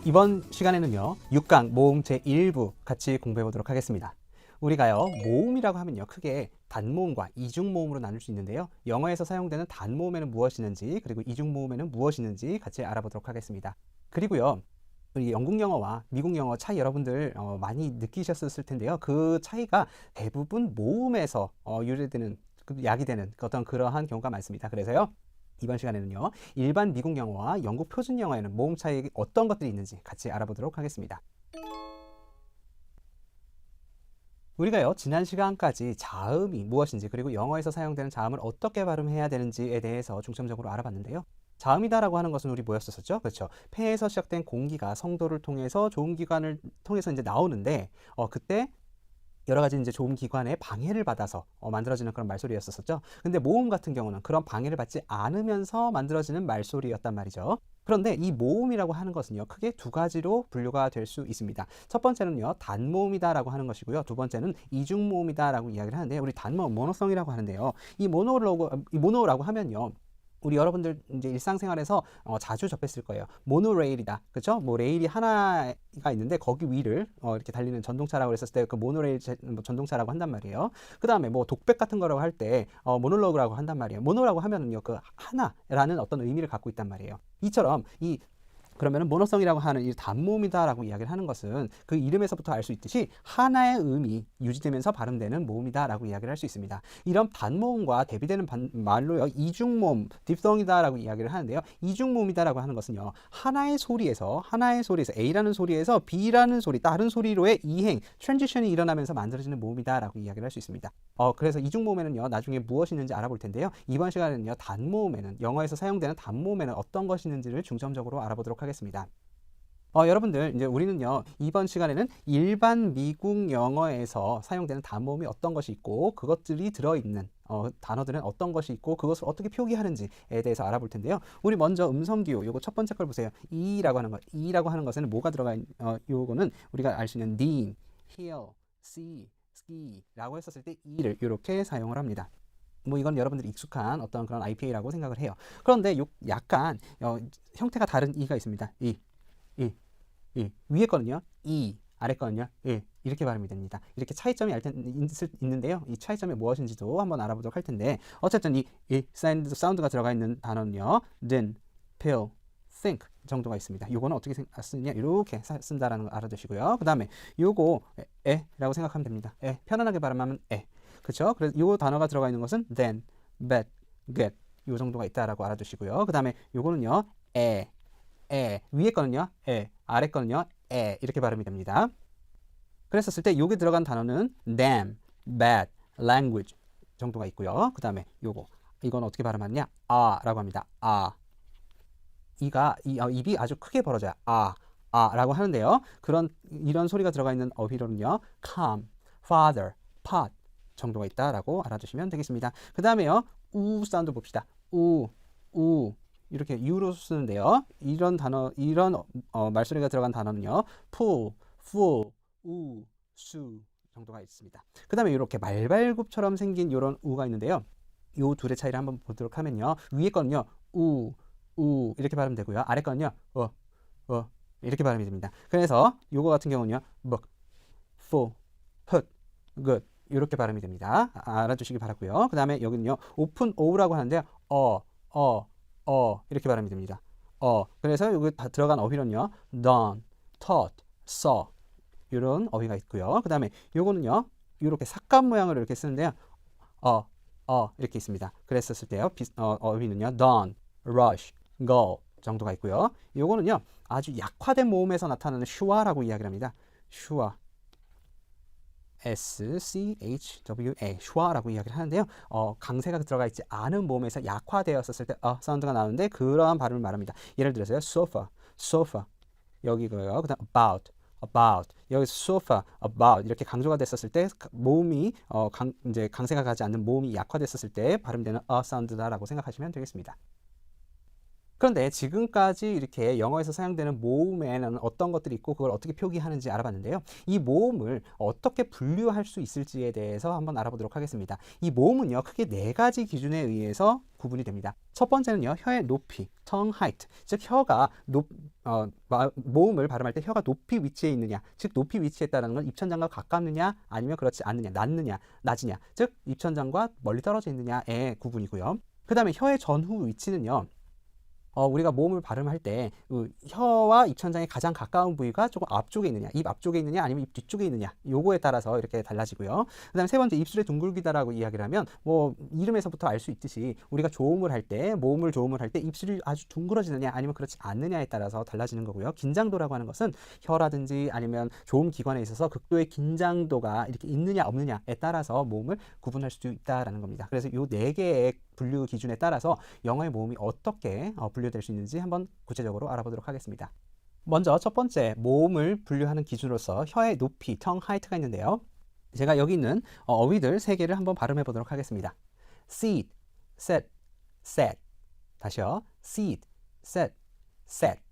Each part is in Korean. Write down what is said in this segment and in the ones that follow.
이번 시간에는요 6강 모음 제1부 같이 공부해 보도록 하겠습니다. 우리가요 모음이라고 하면요 크게 단모음과 이중모음으로 나눌 수 있는데요, 영어에서 사용되는 단모음에는 무엇이 있는지 그리고 이중모음에는 무엇이 있는지 같이 알아보도록 하겠습니다. 그리고요 우리 영국 영어와 미국 영어 차이 여러분들 많이 느끼셨을 텐데요, 그 차이가 대부분 모음에서 유래되는 야기되는 어떤 그러한 경우가 많습니다. 그래서요 이번 시간에는요 일반 미국 영어와 영국 표준 영어에는 모음 차이 어떤 것들이 있는지 같이 알아보도록 하겠습니다. 우리가요 지난 시간까지 자음이 무엇인지 그리고 영어에서 사용되는 자음을 어떻게 발음해야 되는지에 대해서 중점적으로 알아봤는데요, 자음이다라고 하는 것은 우리 뭐였었죠? 그렇죠. 폐에서 시작된 공기가 성도를 통해서 좋은 기관을 통해서 이제 나오는데 그때 여러 가지 이제 좋은 기관에 방해를 받아서 만들어지는 그런 말소리였었죠. 근데 모음 같은 경우는 그런 방해를 받지 않으면서 만들어지는 말소리였단 말이죠. 그런데 이 모음이라고 하는 것은요 크게 두 가지로 분류가 될 수 있습니다. 첫 번째는요 단모음이다라고 하는 것이고요, 두 번째는 이중모음이다라고 이야기를 하는데, 우리 단모음 모노성이라고 하는데요, 이 모노라고 하면요 우리 여러분들 이제 일상생활에서 자주 접했을 거예요. 모노레일이다, 그렇죠? 뭐 레일이 하나가 있는데 거기 위를 이렇게 달리는 전동차라고 했었을 때 그 모노레일 전동차라고 한단 말이에요. 그 다음에 뭐 독백 같은 거라고 할 때 모놀로그라고 한단 말이에요. 모노라고 하면은요 그 하나라는 어떤 의미를 갖고 있단 말이에요. 이처럼 그러면은 모노성이라고 하는 이 단모음이다라고 이야기를 하는 것은 그 이름에서부터 알 수 있듯이 하나의 음이 유지되면서 발음되는 모음이다라고 이야기를 할 수 있습니다. 이런 단모음과 대비되는 말로요 이중모음, 딥성이다라고 이야기를 하는데요, 이중모음이다라고 하는 것은요 하나의 소리에서 A라는 소리에서 B라는 소리, 다른 소리로의 이행, 트랜지션이 일어나면서 만들어지는 모음이다라고 이야기를 할 수 있습니다. 그래서 이중모음에는요 나중에 무엇이 있는지 알아볼 텐데요, 이번 시간에는요 단모음에는, 영어에서 사용되는 단모음에는 어떤 것이 있는지를 중점적으로 알아보도록 하겠습니다. 여러분들 이제 우리는요 이번 시간에는 일반 미국 영어에서 사용되는 단모음이 어떤 것이 있고 그것들이 들어있는 단어들은 어떤 것이 있고 그것을 어떻게 표기하는지에 대해서 알아볼 텐데요, 우리 먼저 음성기호 요거 첫 번째 걸 보세요. 이라고 하는 것, 이라고 하는 것에는 뭐가 들어가 있는 요거는 우리가 알 수 있는 님, hear, see, ski라고 했었을 때 이를 이렇게 사용을 합니다. 뭐 이건 여러분들이 익숙한 어떤 그런 IPA라고 생각을 해요. 그런데 약간 형태가 다른 이가 있습니다. 이 위에 거는요 이, 아래 거는요 이렇게 발음이 됩니다. 이렇게 차이점이 있는데요, 이 차이점이 무엇인지도 한번 알아보도록 할 텐데, 어쨌든 이 사운드가 들어가 있는 단어는요 then, feel, think 정도가 있습니다. 요거는 어떻게 쓰느냐, 이렇게 쓴다라는 거 알아두시고요. 그 다음에 요거 에라고 생각하면 됩니다. 편안하게 발음하면 그렇죠? 그래서 요 단어가 들어가 있는 것은 then, bet, get 요 정도가 있다라고 알아두시고요. 그 다음에 요거는요 위에 거는요 아래 거는요 이렇게 발음이 됩니다. 그랬었을 때 여기 들어간 단어는 damn, bad, language 정도가 있고요. 그 다음에 이건 어떻게 발음하느냐, 라고 합니다. 입이 아주 크게 벌어져요. 라고 하는데요, 이런 소리가 들어가 있는 어휘로는요 calm, father, pot 정도가 있다라고 알아두시면 되겠습니다. 그 다음에요 우 사운드 봅시다. 우 이렇게 U로 쓰는데요, 이런 말소리가 들어간 단어는요 pull, full, 수 정도가 있습니다. 그 다음에 이렇게 말발굽처럼 생긴 이런 우가 있는데요, 요 둘의 차이를 한번 보도록 하면요, 위에 거는요 우 이렇게 발음되고요, 아래 거는요 이렇게 발음이 됩니다. 그래서 요거 같은 경우는요 book, full, put, good 이렇게 발음이 됩니다. 알아주시기 바라고요. 그 다음에 여기는요 open O라고 하는데요 이렇게 발음이 됩니다. 그래서 여기 다 들어간 어휘는요 done, taught, saw 이런 어휘가 있고요. 그 다음에 요거는요 이렇게 삭감 모양으로 이렇게 쓰는데요 이렇게 있습니다. 그랬었을 때요 어휘는요 done, rush, go 정도가 있고요. 요거는요 아주 약화된 모음에서 나타나는 슈아라고 이야기를 합니다. 슈아, SCHWA, 슈아라고 이야기를 하는데요, 강세가 들어가 있지 않은 모음에서 약화되었을 때 사운드가 나오는데 그러한 발음을 말합니다. 예를 들어서요 sofa 여기고요. 그다음 about 여기서 sofa, about 이렇게 강조가 됐었을 때 모음이 이제 강세가 가지 않는 모음이 약화됐었을 때 발음되는 사운드다라고 생각하시면 되겠습니다. 그런데 지금까지 이렇게 영어에서 사용되는 모음에는 어떤 것들이 있고 그걸 어떻게 표기하는지 알아봤는데요, 이 모음을 어떻게 분류할 수 있을지에 대해서 한번 알아보도록 하겠습니다. 이 모음은요 크게 4가지 기준에 의해서 구분이 됩니다. 첫 번째는요 혀의 높이, tongue height, 즉 혀가 모음을 발음할 때 혀가 높이 위치해 있느냐, 즉 높이 위치했다는 건 입천장과 가깝느냐 아니면 그렇지 않느냐, 낮느냐, 낮으냐, 즉 입천장과 멀리 떨어져 있느냐의 구분이고요. 그 다음에 혀의 전후 위치는요. 우리가 모음을 발음할 때 혀와 입천장의 가장 가까운 부위가 조금 앞쪽에 있느냐, 입 앞쪽에 있느냐 아니면 입 뒤쪽에 있느냐, 요거에 따라서 이렇게 달라지고요. 그 다음에 세 번째, 입술의 둥글기다라고 이야기를 하면 뭐 이름에서부터 알 수 있듯이 우리가 조음을 할 때, 모음을 조음을 할 때 입술이 아주 둥그러지느냐 아니면 그렇지 않느냐에 따라서 달라지는 거고요. 긴장도라고 하는 것은 혀라든지 아니면 조음 기관에 있어서 극도의 긴장도가 이렇게 있느냐 없느냐에 따라서 모음을 구분할 수도 있다라는 겁니다. 그래서 요 네 개의 분류 기준에 따라서 영어의 모음이 어떻게 분류될 수 있는지 한번 구체적으로 알아보도록 하겠습니다. 먼저 첫 번째, 모음을 분류하는 기준으로서 혀의 높이, tongue height가 있는데요. 제가 여기 있는 어휘들 세 개를 한번 발음해 보도록 하겠습니다. seed, set, set. 다시요. seed, set, set.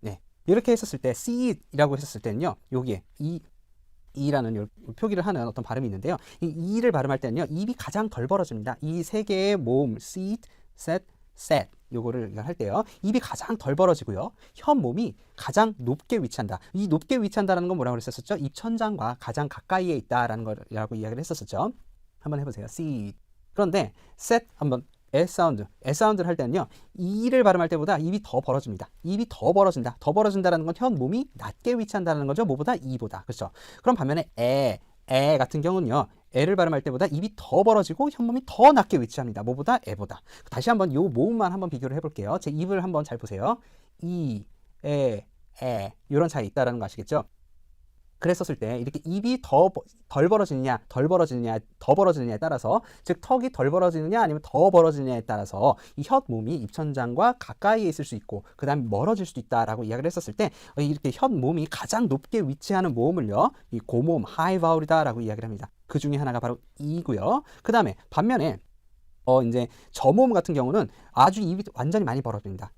네. 이렇게 했었을 때 seed이라고 했었을 때는요. 여기에 이라는 표기를 하는 어떤 발음이 있는데요. 이 이를 발음할 때는요. 입이 가장 덜 벌어집니다. 이 세 개의 모음 seed, set, set 요거를 할 때요. 입이 가장 덜 벌어지고요. 혀 몸이 가장 높게 위치한다. 이 높게 위치한다는 건 뭐라고 그랬었죠? 입천장과 가장 가까이에 있다라는 거라고 이야기를 했었죠. 한번 해보세요. seed. 그런데 set 한번 S 사운드를 할 때는요. 이를 발음할 때보다 입이 더 벌어집니다. 입이 더 벌어진다. 더 벌어진다라는 건 혀 몸이 낮게 위치한다는 거죠. 뭐보다? 이보다. 그렇죠? 그럼 반면에 에 같은 경우는요. 에를 발음할 때보다 입이 더 벌어지고 혀몸이 더 낮게 위치합니다. 뭐보다? 에보다. 다시 한번 요 모음만 한번 비교를 해볼게요. 제 입을 한번 잘 보세요. 이, 에 이런 차이 있다라는 거 아시겠죠? 그랬었을 때 이렇게 입이 덜 벌어지느냐, 덜 벌어지느냐, 더 벌어지느냐에 따라서, 즉 턱이 덜 벌어지느냐 아니면 더 벌어지느냐에 따라서 이 혀 몸이 입천장과 가까이에 있을 수 있고 그 다음에 멀어질 수도 있다라고 이야기를 했었을 때 이렇게 혀 몸이 가장 높게 위치하는 모음을요, 이 고모음, 하이 바울이다라고 이야기를 합니다. 그 중에 하나가 바로 이고요. 그 다음에 반면에 이제 저모음 같은 경우는 아주 입이 완전히 많이 벌어집니다.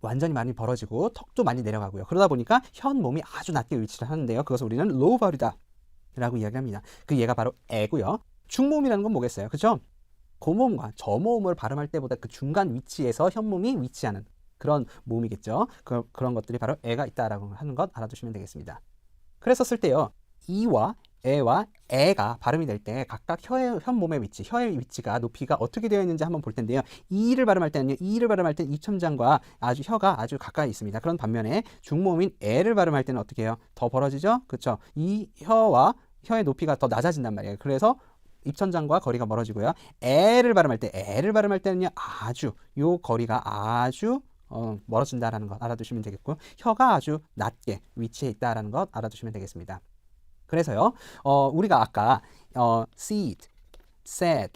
완전히 많이 벌어지고 턱도 많이 내려가고요. 그러다 보니까 혀 몸이 아주 낮게 위치를 하는데요. 그것을 우리는 로우 바울이다 라고 이야기합니다. 그 얘가 바로 에고요. 중모음이라는 건 뭐겠어요? 그죠? 고모음과 저모음을 발음할 때보다 그 중간 위치에서 혀 몸이 위치하는 그런 모음이겠죠. 그런 것들이 바로 에가 있다라고 하는 것 알아두시면 되겠습니다. 그랬었을 때요. 이와 에와 에가 발음이 될 때 각각 혀 몸의 위치, 혀의 위치가 높이가 어떻게 되어 있는지 한번 볼 텐데요. 이를 발음할 때는요. 이를 발음할 때는 입천장과 혀가 아주 가까이 있습니다. 그런 반면에 중모음인 에를 발음할 때는 어떻게 해요? 더 벌어지죠? 그렇죠? 이 혀의 높이가 더 낮아진단 말이에요. 그래서 입천장과 거리가 멀어지고요. 에를 발음할 때는요. 요 거리가 아주 멀어진다라는 것 알아두시면 되겠고, 혀가 아주 낮게 위치해 있다라는 것 알아두시면 되겠습니다. 그래서요, 우리가 아까 seed, set,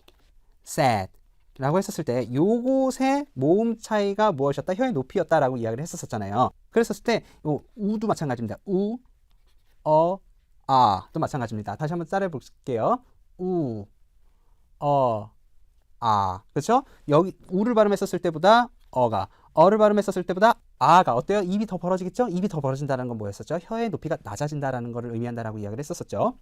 set 라고 했었을 때 요곳의 모음 차이가 무엇이었다? 혀의 높이였다라고 이야기를 했었잖아요. 그랬었을 때 우도 마찬가지입니다. 우, 아도 마찬가지입니다. 다시 한번 따라해 볼게요. 우, 그렇죠? 여기 우를 발음했었을 때보다 어를 발음했었을 때보다 아가 어때요? 입이 더 벌어지겠죠? 입이 더 벌어진다는 건 뭐였었죠? 혀의 높이가 낮아진다라는 것을 의미한다라고 이야기를 했었었죠.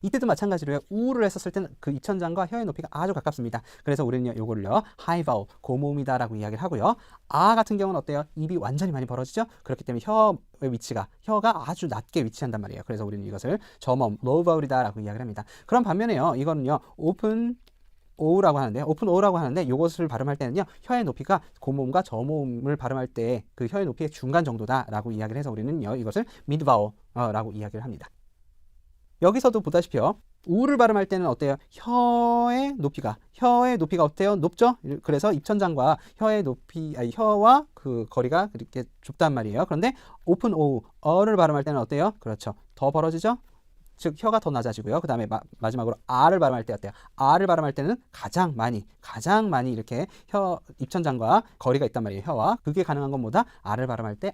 이때도 마찬가지로요. 우를 했었을 때는 그 입천장과 혀의 높이가 아주 가깝습니다. 그래서 우리는 요거를요. 하이 바울, 고모음이다라고 이야기를 하고요. 아 같은 경우는 어때요? 입이 완전히 많이 벌어지죠? 그렇기 때문에 혀의 위치가, 혀가 아주 낮게 위치한단 말이에요. 그래서 우리는 이것을 저모음, 로우 바울이다라고 이야기를 합니다. 그런 반면에요. 이거는요. 오픈 오라고 하는데 이것을 발음할 때는요. 혀의 높이가 고모음과 저모음을 발음할 때 그 혀의 높이의 중간 정도다라고 이야기를 해서 우리는요. 이것을 미드 바울라고 이야기를 합니다. 여기서도 보다시피요. 우를 발음할 때는 어때요? 혀의 높이가 어때요? 높죠? 그래서 입천장과 혀와 그 거리가 그렇게 좁단 말이에요. 그런데 오픈 어를 발음할 때는 어때요? 그렇죠. 더 벌어지죠? 즉 혀가 더 낮아지고요. 그 다음에 마지막으로 아를 발음할 때 어때요? 아를 발음할 때는 가장 많이 이렇게 입천장과 거리가 있단 말이에요. 혀와. 그게 가능한 건 뭐다? 아를 발음할 때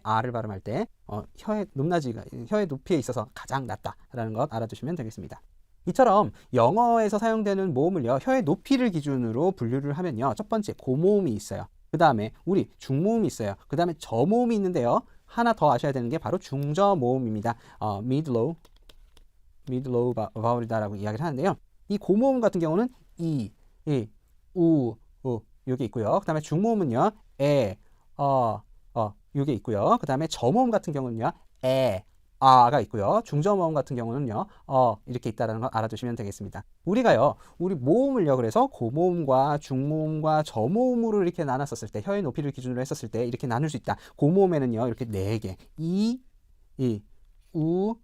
혀의 높이에 있어서 가장 낮다라는 것 알아두시면 되겠습니다. 이처럼 영어에서 사용되는 모음을요. 혀의 높이를 기준으로 분류를 하면요. 첫 번째 고모음이 있어요. 그 다음에 우리 중모음이 있어요. 그 다음에 저모음이 있는데요. 하나 더 아셔야 되는 게 바로 중저모음입니다. mid low 바울이다라고 이야기를 하는데요. 이 고모음 같은 경우는 우, 이게 있고요. 그 다음에 중모음은요. 이게 있고요. 그 다음에 저모음 같은 경우는요. 아가 있고요. 중저모음 같은 경우는요. 이렇게 있다는 걸 알아두시면 되겠습니다. 우리 모음을요. 그래서 고모음과 중모음과 저모음으로 이렇게 나눴었을 때, 혀의 높이를 기준으로 했었을 때 이렇게 나눌 수 있다. 고모음에는요. 이렇게 4개. 우,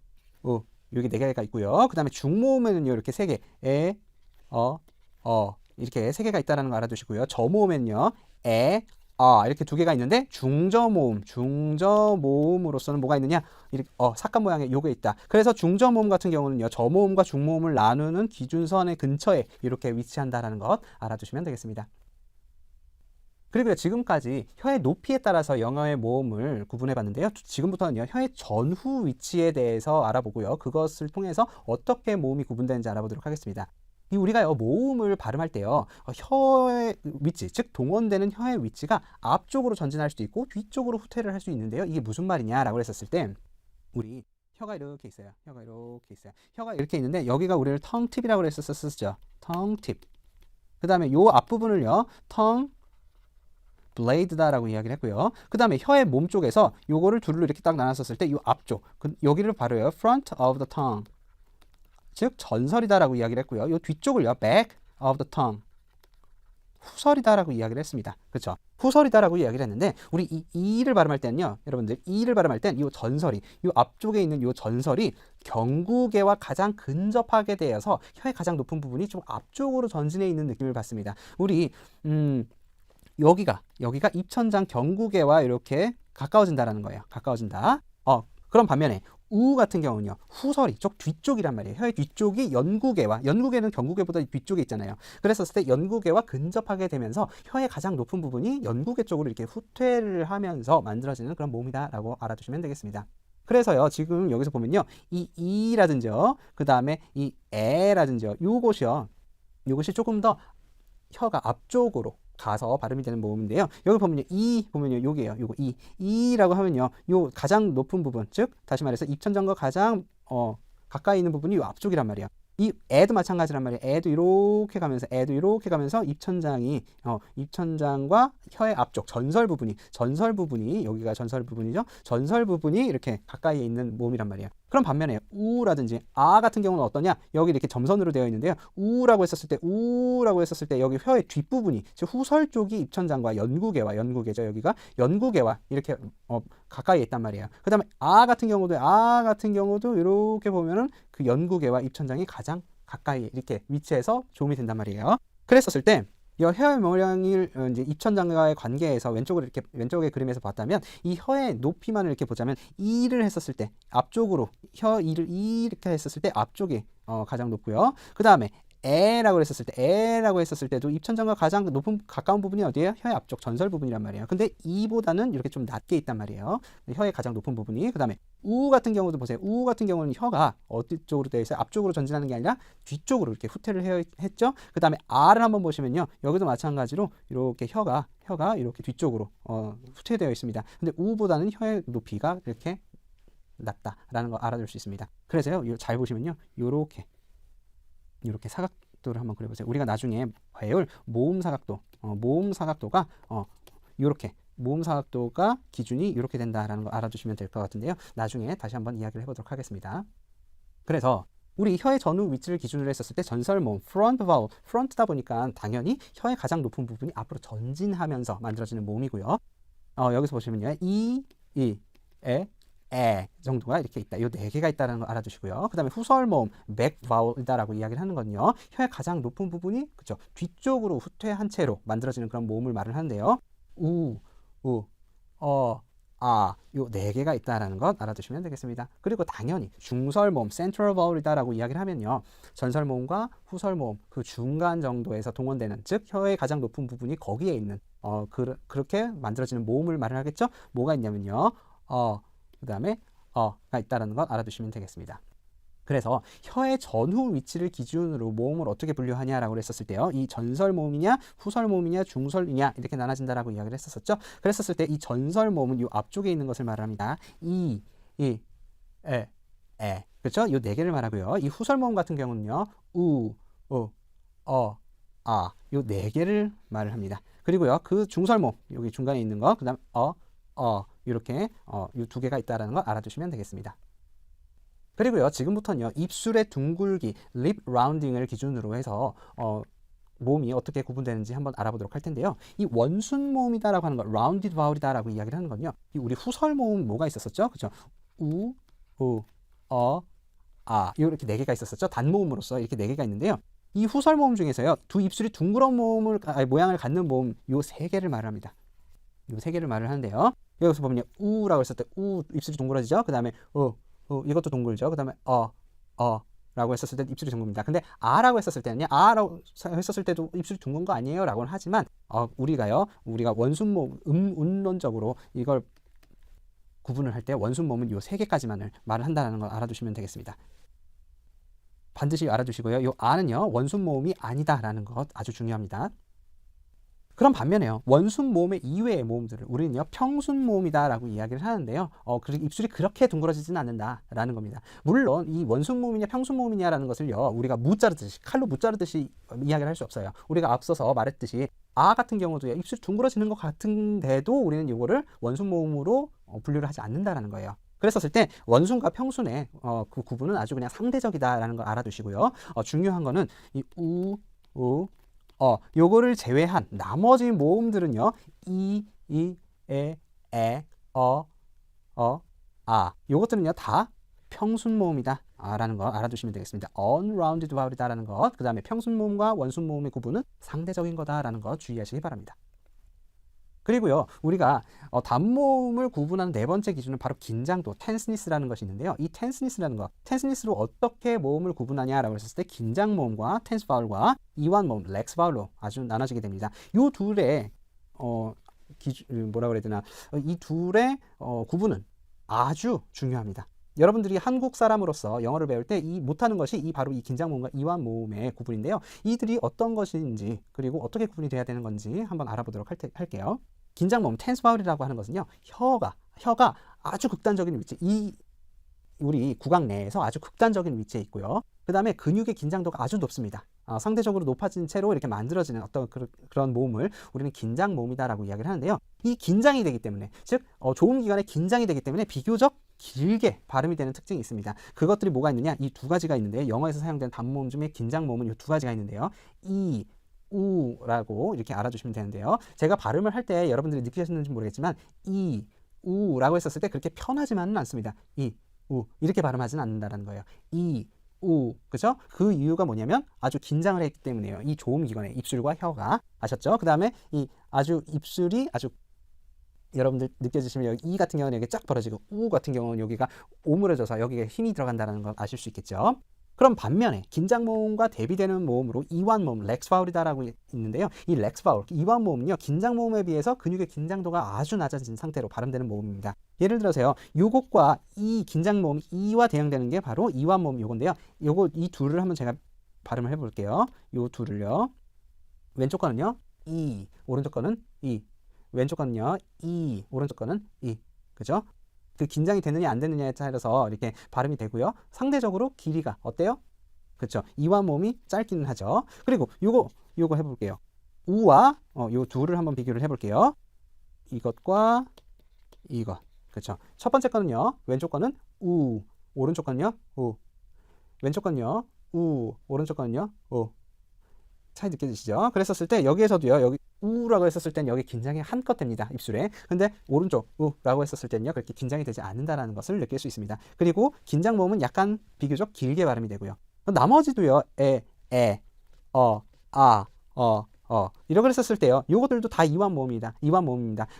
여기 4개가 있고요. 그 다음에 중모음에는요. 이렇게 3개. 이렇게 3개가 있다는 거 알아두시고요. 저모음에는요. 이렇게 2개가 있는데 중저모음으로서는 뭐가 있느냐? 이렇게 삭감 모양의 요게 있다. 그래서 중저모음 같은 경우는요. 저모음과 중모음을 나누는 기준선의 근처에 이렇게 위치한다라는 것 알아두시면 되겠습니다. 그리고 지금까지 혀의 높이에 따라서 영어의 모음을 구분해 봤는데요. 지금부터는요. 혀의 전후 위치에 대해서 알아보고요. 그것을 통해서 어떻게 모음이 구분되는지 알아보도록 하겠습니다. 우리가요 모음을 발음할 때요 혀의 위치, 즉 동원되는 혀의 위치가 앞쪽으로 전진할 수도 있고 뒤쪽으로 후퇴를 할 수 있는데요. 이게 무슨 말이냐라고 했었을 때 우리 혀가 이렇게 있어요. 혀가 이렇게 있는데 여기가 우리를 텅팁이라고 했었었죠. 텅팁. 그 다음에 요 앞부분을요 텅 블레이드다라고 이야기를 했고요. 그 다음에 혀의 몸 쪽에서 요거를 둘로 이렇게 딱 나눴었을 때 요 앞쪽 여기를 바로요 front of the tongue, 즉 전설이다라고 이야기를 했고요. 이 뒤쪽을요 back of the tongue, 후설이다라고 이야기를 했습니다. 그렇죠? 후설이다라고 이야기를 했는데 우리 이 이를 발음할 때는요. 여러분들 이를 발음할 땐 이 전설이 이 앞쪽에 있는 이 전설이 경구개와 가장 근접하게 되어서 혀의 가장 높은 부분이 좀 앞쪽으로 전진해 있는 느낌을 받습니다. 우리 여기가 입천장 경구개와 이렇게 가까워진다라는 거예요. 가까워진다. 그럼 반면에 우 같은 경우는요. 후설이 쪽 뒤쪽이란 말이에요. 혀의 뒤쪽이 연구개는 경구개보다 뒤쪽에 있잖아요. 그랬었을 때 연구개와 근접하게 되면서 혀의 가장 높은 부분이 연구개 쪽으로 이렇게 후퇴를 하면서 만들어지는 그런 모음이다라고 알아두시면 되겠습니다. 그래서요. 지금 여기서 보면요. 이 이라든지요. 그 다음에 이 에라든지요. 요것이 조금 더 혀가 앞쪽으로 가서 발음이 되는 모음인데요. 여기 보면요, 요게요. 요거 이라고 하면요, 요 가장 높은 부분, 즉 다시 말해서 입천장과 가장 가까이 있는 부분이 요 앞쪽이란 말이에요. 이 애도 마찬가지란 말이에요. 애도 이렇게 가면서 입천장과 혀의 앞쪽 전설 부분이 여기가 전설 부분이죠. 전설 부분이 이렇게 가까이에 있는 모음이란 말이에요. 그럼 반면에 우라든지 아 같은 경우는 어떠냐? 여기 이렇게 점선으로 되어 있는데요. 우라고 했었을 때 여기 혀의 뒷부분이 즉 후설 쪽이 입천장과 연구개죠. 여기가 연구개와 이렇게 가까이에 있단 말이에요. 그다음에 아 같은 경우도 이렇게 보면은 그 연구개와 입천장이 가장 가까이 이렇게 위치해서 조음이 된단 말이에요. 그랬었을 때 이 혀의 모양을 이제 입천장과의 관계에서 왼쪽의 그림에서 봤다면 이 혀의 높이만을 이렇게 보자면 이를 했었을 때 앞쪽으로 혀 이를 이렇게 했었을 때 앞쪽이 가장 높고요. 그 다음에 에라고 했었을 때도 입천장과 가장 가까운 부분이 어디예요? 혀의 앞쪽 전설 부분이란 말이에요. 근데 이보다는 이렇게 좀 낮게 있단 말이에요. 혀의 가장 높은 부분이. 그 다음에 우 같은 경우도 보세요. 우 같은 경우는 혀가 어디 쪽으로 되어 있어요? 앞쪽으로 전진하는 게 아니라 뒤쪽으로 이렇게 후퇴를 했죠. 그 다음에 아를 한번 보시면요. 여기도 마찬가지로 이렇게 혀가 이렇게 뒤쪽으로 후퇴되어 있습니다. 근데 우보다는 혀의 높이가 이렇게 낮다라는 거 알아둘 수 있습니다. 그래서요. 잘 보시면요. 이렇게 사각도를 한번 그려보세요. 우리가 나중에 배울 모음 사각도가 이렇게 모음 사각도가 기준이 이렇게 된다라는 거 알아두시면 될 것 같은데요. 나중에 다시 한번 이야기를 해보도록 하겠습니다. 그래서 우리 혀의 전후 위치를 기준으로 했었을 때 전설 모음, front vowel, front다 보니까 당연히 혀의 가장 높은 부분이 앞으로 전진하면서 만들어지는 모음이고요. 여기서 보시면요. 에 정도가 이렇게 있다. 이 4개가 있다는 걸 알아두시고요. 그 다음에 후설 모음, back vowel이다라고 이야기를 하는 건요. 혀의 가장 높은 부분이 그쵸 뒤쪽으로 후퇴한 채로 만들어지는 그런 모음을 말을 하는데요. 요 4개가 있다라는 것 알아두시면 되겠습니다. 그리고 당연히 중설 모음, central vowel이다라고 이야기를 하면요. 전설 모음과 후설 모음 그 중간 정도에서 동원되는 즉 혀의 가장 높은 부분이 거기에 있는 그렇게 만들어지는 모음을 말을 하겠죠. 뭐가 있냐면요. 그 다음에 가 있다는 것 알아두시면 되겠습니다. 그래서 혀의 전후 위치를 기준으로 모음을 어떻게 분류하냐라고 했었을 때요. 이 전설 모음이냐, 후설 모음이냐, 중설이냐 이렇게 나눠진다라고 이야기를 했었죠. 그랬었을 때 이 전설 모음은 이 앞쪽에 있는 것을 말합니다. 에. 그렇죠? 이 4개를 말하고요. 이 후설 모음 같은 경우는요. 이 4개를 말을 합니다. 그리고요. 그 중설 모음 여기 중간에 있는 거, 그다음 이렇게 이 두 개가 있다라는 걸 알아두시면 되겠습니다. 그리고요, 지금부터는요, 입술의 둥글기, 립 라운딩을 기준으로 해서 모음이 어떻게 구분되는지 한번 알아보도록 할 텐데요. 이 원순 모음이다라고 하는 거, 라운디드 바울이다라고 이야기를 하는 건요. 이 우리 후설 모음 뭐가 있었었죠? 그죠? 우, 아, 이렇게 네 개가 있었었죠. 단모음으로서 이렇게 네 개가 있는데요. 이 후설 모음 중에서요, 두 입술이 둥그런 모양을 갖는 모음 요 세 개를 말을 합니다. 요 세 개를 말을 하는데요. 여기서 보면 우라고 했을 때 입술이 둥그러지죠. 그 다음에 이것도 둥글죠. 그 다음에 라고 했었을 때 입술이 둥글입니다. 근데 아라고 했었을 때는요, 아라고 했었을 때도 입술이 둥근 거 아니에요? 라고는 하지만 우리가 원순모음, 운론적으로 이걸 구분을 할 때 원순모음은 요 세 개까지만을 말을 한다는 걸 알아두시면 되겠습니다. 반드시 알아두시고요. 요 아는요, 원순모음이 아니다라는 것 아주 중요합니다. 그럼 반면에요, 원순모음의 이외의 모음들을 우리는요, 평순모음이다라고 이야기를 하는데요. 입술이 그렇게 둥그러지진 않는다라는 겁니다. 물론 이 원순모음이냐 평순모음이냐라는 것을요, 우리가 칼로 무자르듯이 이야기를 할 수 없어요. 우리가 앞서서 말했듯이 아 같은 경우도요, 입술이 둥그러지는 것 같은데도 우리는 이거를 원순모음으로 분류를 하지 않는다라는 거예요. 그랬었을 때 원순과 평순의 그 구분은 아주 그냥 상대적이다라는 걸 알아두시고요. 중요한 거는 이 요거를 제외한 나머지 모음들은요, 이, 에, 아. 요것들은요, 다 평순 모음이다 라는 거 알아두시면 되겠습니다. unrounded vowel이다라는 것, 그 다음에 평순 모음과 원순 모음의 구분은 상대적인 거다라는 거 주의하시기 바랍니다. 그리고요, 우리가 단모음을 구분하는 네 번째 기준은 바로 긴장도, 텐스니스라는 것이 있는데요. 이 텐스니스라는 것, 텐스니스로 어떻게 모음을 구분하냐라고 했을 때 긴장 모음과 텐스 바울과 이완 모음, 렉스 바울로 아주 나눠지게 됩니다. 이 둘의 뭐라 그래야 되나, 이 둘의 구분은 아주 중요합니다. 여러분들이 한국 사람으로서 영어를 배울 때 못하는 것이 바로 이 긴장 모음과 이완 모음의 구분인데요. 이들이 어떤 것인지 그리고 어떻게 구분이 돼야 되는 건지 한번 알아보도록 할게요. 긴장 모음, 텐스 바울이라고 하는 것은요, 혀가 아주 극단적인 위치, 우리 구강 내에서 아주 극단적인 위치에 있고요. 그 다음에 근육의 긴장도가 아주 높습니다. 상대적으로 높아진 채로 이렇게 만들어지는 어떤 그런 모음을 우리는 긴장 모음이다라고 이야기를 하는데요. 이 긴장이 되기 때문에, 즉 조음 기관에 긴장이 되기 때문에 비교적 길게 발음이 되는 특징이 있습니다. 그것들이 뭐가 있느냐? 이 두 가지가 있는데, 영어에서 사용되는 단모음 중에 긴장 모음은 이 두 가지가 있는데요. 우라고 이렇게 알아주시면 되는데요. 제가 발음을 할 때 여러분들이 느끼셨는지 모르겠지만 우라고 했었을 때 그렇게 편하지만은 않습니다. 이렇게 발음하지는 않는다는 거예요. 그죠? 그 이유가 뭐냐면 아주 긴장을 했기 때문에요. 이 조음 기관에 입술과 혀가, 아셨죠? 그 다음에 입술이 아주 여러분들 느껴지시면 여기 이 같은 경우는 여기 쫙 벌어지고 우 같은 경우는 여기가 오므려져서 여기에 힘이 들어간다는 걸 아실 수 있겠죠. 그럼 반면에 긴장 모음과 대비되는 모음으로 이완 모음, 렉스 바울이다라고 있는데요. 이 렉스 바울, 이완 모음은요, 긴장 모음에 비해서 근육의 긴장도가 아주 낮아진 상태로 발음되는 모음입니다. 예를 들어서요, 요것과 이 긴장 모음 이와 대응되는 게 바로 이완 모음 요건데요. 이 둘을 한번 제가 발음을 해볼게요. 요 둘을요. 왼쪽 거는요, 이, 오른쪽 거는 이. 왼쪽 거는요, 이, 오른쪽 거는 이. 그죠? 그 긴장이 되느냐 안 되느냐에 따라서 이렇게 발음이 되고요. 상대적으로 길이가 어때요? 그렇죠? 이와 모음이 짧기는 하죠. 그리고 요거 해볼게요. 우와 요 둘을 한번 비교를 해볼게요. 이것과 이것. 그렇죠? 첫 번째 거는요, 왼쪽 거는 우, 오른쪽 거는요, 우. 왼쪽 거는요, 우, 오른쪽 거는요, 우. 차이 느껴지시죠? 그랬었을 때 여기에서도요, 여기 우라고 했었을 땐 여기 긴장이 한껏 됩니다, 입술에. 근데 오른쪽 우라고 했었을 때는요, 그렇게 긴장이 되지 않는다라는 것을 느낄 수 있습니다. 그리고 긴장 모음은 약간 비교적 길게 발음이 되고요. 나머지도요, 이렇게 했었을 때요, 요것들도 다 이완 모음입니다.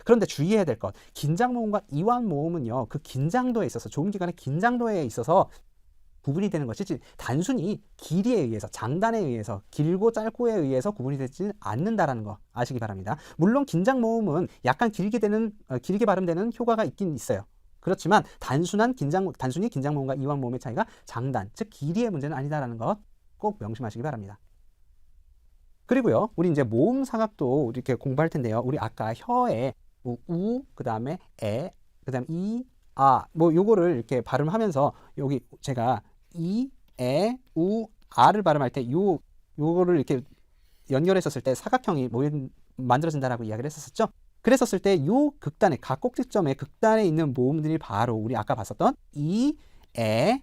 그런데 주의해야 될 것, 긴장 모음과 이완 모음은요, 그 긴장도에 있어서, 조음 기관의 긴장도에 있어서 구분이 되는 것이지 단순히 길이에 의해서, 장단에 의해서, 길고 짧고에 의해서 구분이 되지는 않는다라는 거 아시기 바랍니다. 물론 긴장 모음은 약간 길게 발음되는 효과가 있긴 있어요. 그렇지만 단순히 긴장 모음과 이완 모음의 차이가 장단, 즉 길이의 문제는 아니다라는 것 꼭 명심하시기 바랍니다. 그리고요, 우리 이제 모음 사각도 이렇게 공부할 텐데요. 우리 아까 혀에 그 다음에 그 다음에 요거를 이렇게 발음하면서 여기 제가 아를 발음할 때 요거를 이렇게 연결했었을 때 사각형이 만들어진다라고 이야기를 했었죠. 그랬었을 때 요 극단에 각 꼭지점의 극단에 있는 모음들이 바로 우리 아까 봤었던 이, 에,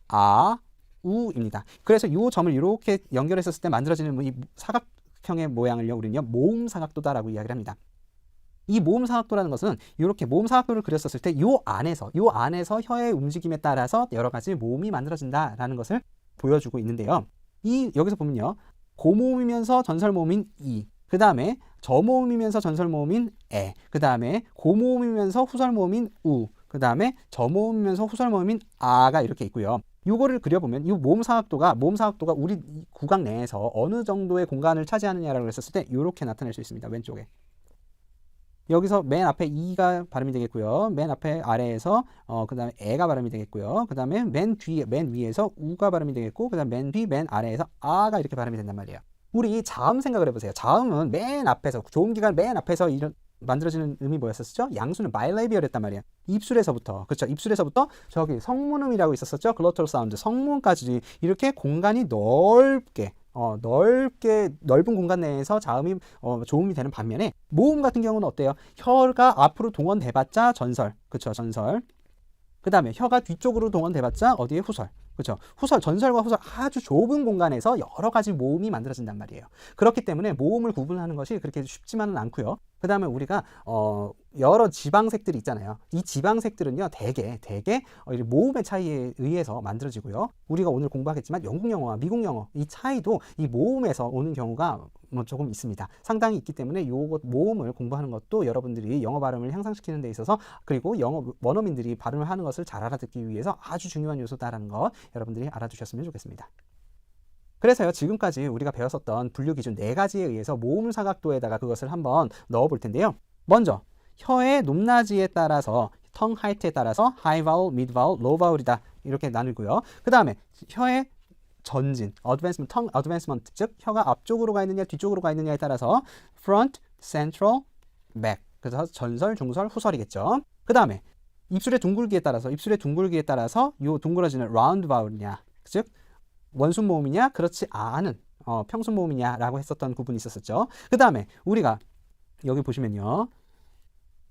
아, 우입니다. 그래서 요 점을 이렇게 연결했었을 때 만들어지는 이 사각형의 모양을요 우리는요 모음 사각도다라고 이야기를 합니다. 이 모음 사각도라는 것은 이렇게 모음 사각도를 그렸었을 때 요 안에서 혀의 움직임에 따라서 여러 가지 모음이 만들어진다라는 것을 보여주고 있는데요. 이 여기서 보면요. 고모음이면서 전설모음인 이, 그 다음에 저모음이면서 전설모음인 에, 그 다음에 고모음이면서 후설모음인 우, 그 다음에 저모음이면서 후설모음인 아가 이렇게 있고요. 요거를 그려보면 이 모음 사각도가 우리 구강 내에서 어느 정도의 공간을 차지하느냐라고 했었을 때 이렇게 나타낼 수 있습니다. 왼쪽에. 여기서 맨 앞에 이가 발음이 되겠고요. 맨 앞에 아래에서 그 다음에 에가 발음이 되겠고요. 그 다음에 맨 위에서 우가 발음이 되겠고, 그 다음에 맨 뒤, 맨 아래에서 아가 이렇게 발음이 된단 말이에요. 우리 자음 생각을 해보세요. 자음은 맨 앞에서, 조음기가 맨 앞에서 이런 만들어지는 음이 뭐였었죠? 양수는 바이레비얼이었단 말이에요. 입술에서부터, 그렇죠? 입술에서부터 저기 성문음이라고 있었었죠? 글로털 사운드, 성문까지 이렇게 공간이 넓게 넓은 공간 내에서 자음이 조음이 되는 반면에 모음 같은 경우는 어때요? 혀가 앞으로 동원돼봤자 전설, 그렇죠? 전설. 그 다음에 혀가 뒤쪽으로 동원돼봤자 어디에 후설, 그렇죠? 전설과 후설 아주 좁은 공간에서 여러 가지 모음이 만들어진단 말이에요. 그렇기 때문에 모음을 구분하는 것이 그렇게 쉽지만은 않고요. 그 다음에 우리가 여러 지방색들이 있잖아요. 이 지방색들은요 대개 모음의 차이에 의해서 만들어지고요. 우리가 오늘 공부하겠지만 영국 영어와 미국 영어 이 차이도 이 모음에서 오는 경우가 조금 있습니다. 상당히 있기 때문에 요것 모음을 공부하는 것도 여러분들이 영어 발음을 향상시키는 데 있어서, 그리고 영어 원어민들이 발음을 하는 것을 잘 알아듣기 위해서 아주 중요한 요소다라는 거 여러분들이 알아두셨으면 좋겠습니다. 그래서요, 지금까지 우리가 배웠었던 분류 기준 4가지에 의해서 모음 사각도에다가 그것을 한번 넣어 볼 텐데요. 먼저 혀의 높낮이에 따라서, tongue height에 따라서 high vowel, mid vowel, low vowel이다 이렇게 나누고요. 그 다음에 혀의 전진, advancement, tongue advancement, 즉 혀가 앞쪽으로 가 있느냐 뒤쪽으로 가 있느냐에 따라서 front, central, back, 그래서 전설, 중설, 후설이겠죠. 그 다음에 입술의 둥글기에 따라서 요 둥그러지는 round vowel이냐, 즉 원순 모음이냐 그렇지 않은 평순 모음이냐라고 했었던 구분이 있었었죠. 그 다음에 우리가 여기 보시면요,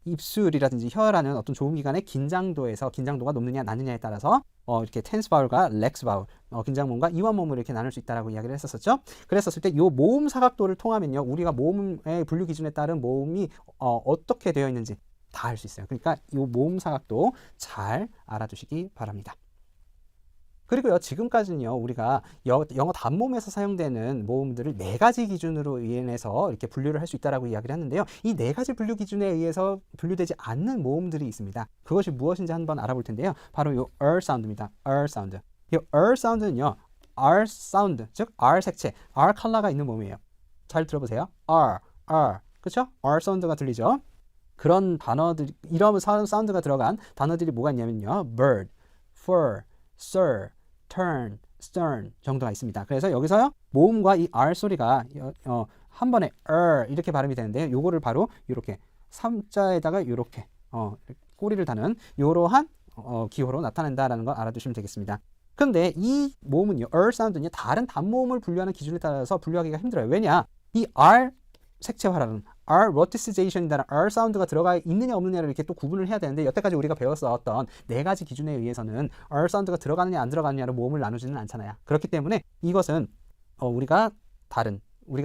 입술이라든지 혀라는 어떤 조음기관의 긴장도가 높느냐 낮느냐에 따라서 이렇게 tense vowel과 lax vowel, 긴장 모음과 이완 모음을 이렇게 나눌 수 있다라고 이야기를 했었었죠. 그랬었을 때 이 모음 사각도를 통하면요, 우리가 모음의 분류 기준에 따른 모음이 어떻게 되어 있는지 다 알 수 있어요. 그러니까 이 모음 사각도 잘 알아두시기 바랍니다. 그리고요, 지금까지는요, 우리가 영어 단모음에서 사용되는 모음들을 4가지 기준으로 인해서 이렇게 분류를 할 수 있다라고 이야기를 했는데요. 이 4가지 분류 기준에 의해서 분류되지 않는 모음들이 있습니다. 그것이 무엇인지 한번 알아볼 텐데요. 바로 이 R 사운드입니다. R 사운드. 이 R 사운드는요, R 사운드, 즉 R 색채, R 컬러가 있는 모음이에요. 잘 들어보세요. R, 그렇죠? R 사운드가 들리죠? 그런 단어들, 이런 사운드가 들어간 단어들이 뭐가 있냐면요, bird, fur, sir, turn, stern 정도가 있습니다. 그래서 여기서요, 모음과 이 R 소리가 한 번에 이렇게 발음이 되는데, 요거를 바로 이렇게 3자에다가 이렇게 꼬리를 다는 이러한 기호로 나타낸다라는 걸 알아두시면 되겠습니다. 그런데 이 모음은요, 사운드는요, 다른 단모음을 분류하는 기준에 따라서 분류하기가 힘들어요. 왜냐? 이 R 색채화라는 R roticzation이라는 R 사운드가 들어가 있느냐 없느냐를 이렇게 또 구분을 해야 되는데, 여태까지 우리가 배웠었던 4가지 기준에 의해서는 R 사운드가 들어가느냐 안 들어가느냐로 모음을 나누지는 않잖아요. 그렇기 때문에 이것은 우리가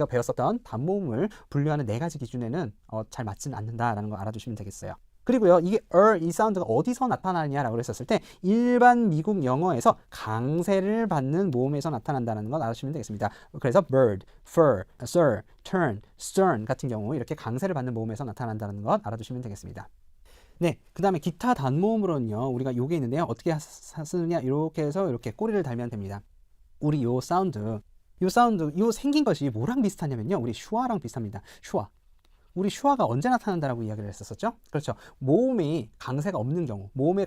배웠었던 단모음을 분류하는 4가지 기준에는 잘 맞지는 않는다라는 걸 알아두시면 되겠어요. 그리고요, 이게 이 사운드가 어디서 나타나느냐라고 했었을 때, 일반 미국 영어에서 강세를 받는 모음에서 나타난다는 걸 알아주시면 되겠습니다. 그래서 bird, fur, sir, turn, stern 같은 경우 이렇게 강세를 받는 모음에서 나타난다는 것 알아두시면 되겠습니다. 네, 그 다음에 기타 단모음으로는요, 우리가 요게 있는데요, 어떻게 쓰느냐, 이렇게 해서 이렇게 꼬리를 달면 됩니다. 우리 요 사운드 생긴 것이 뭐랑 비슷하냐면요, 우리 슈아랑 비슷합니다. 우리 슈아가 언제 나타난다라고 이야기를 했었죠? 그렇죠. 모음의 강세가 없는 경우, 모음이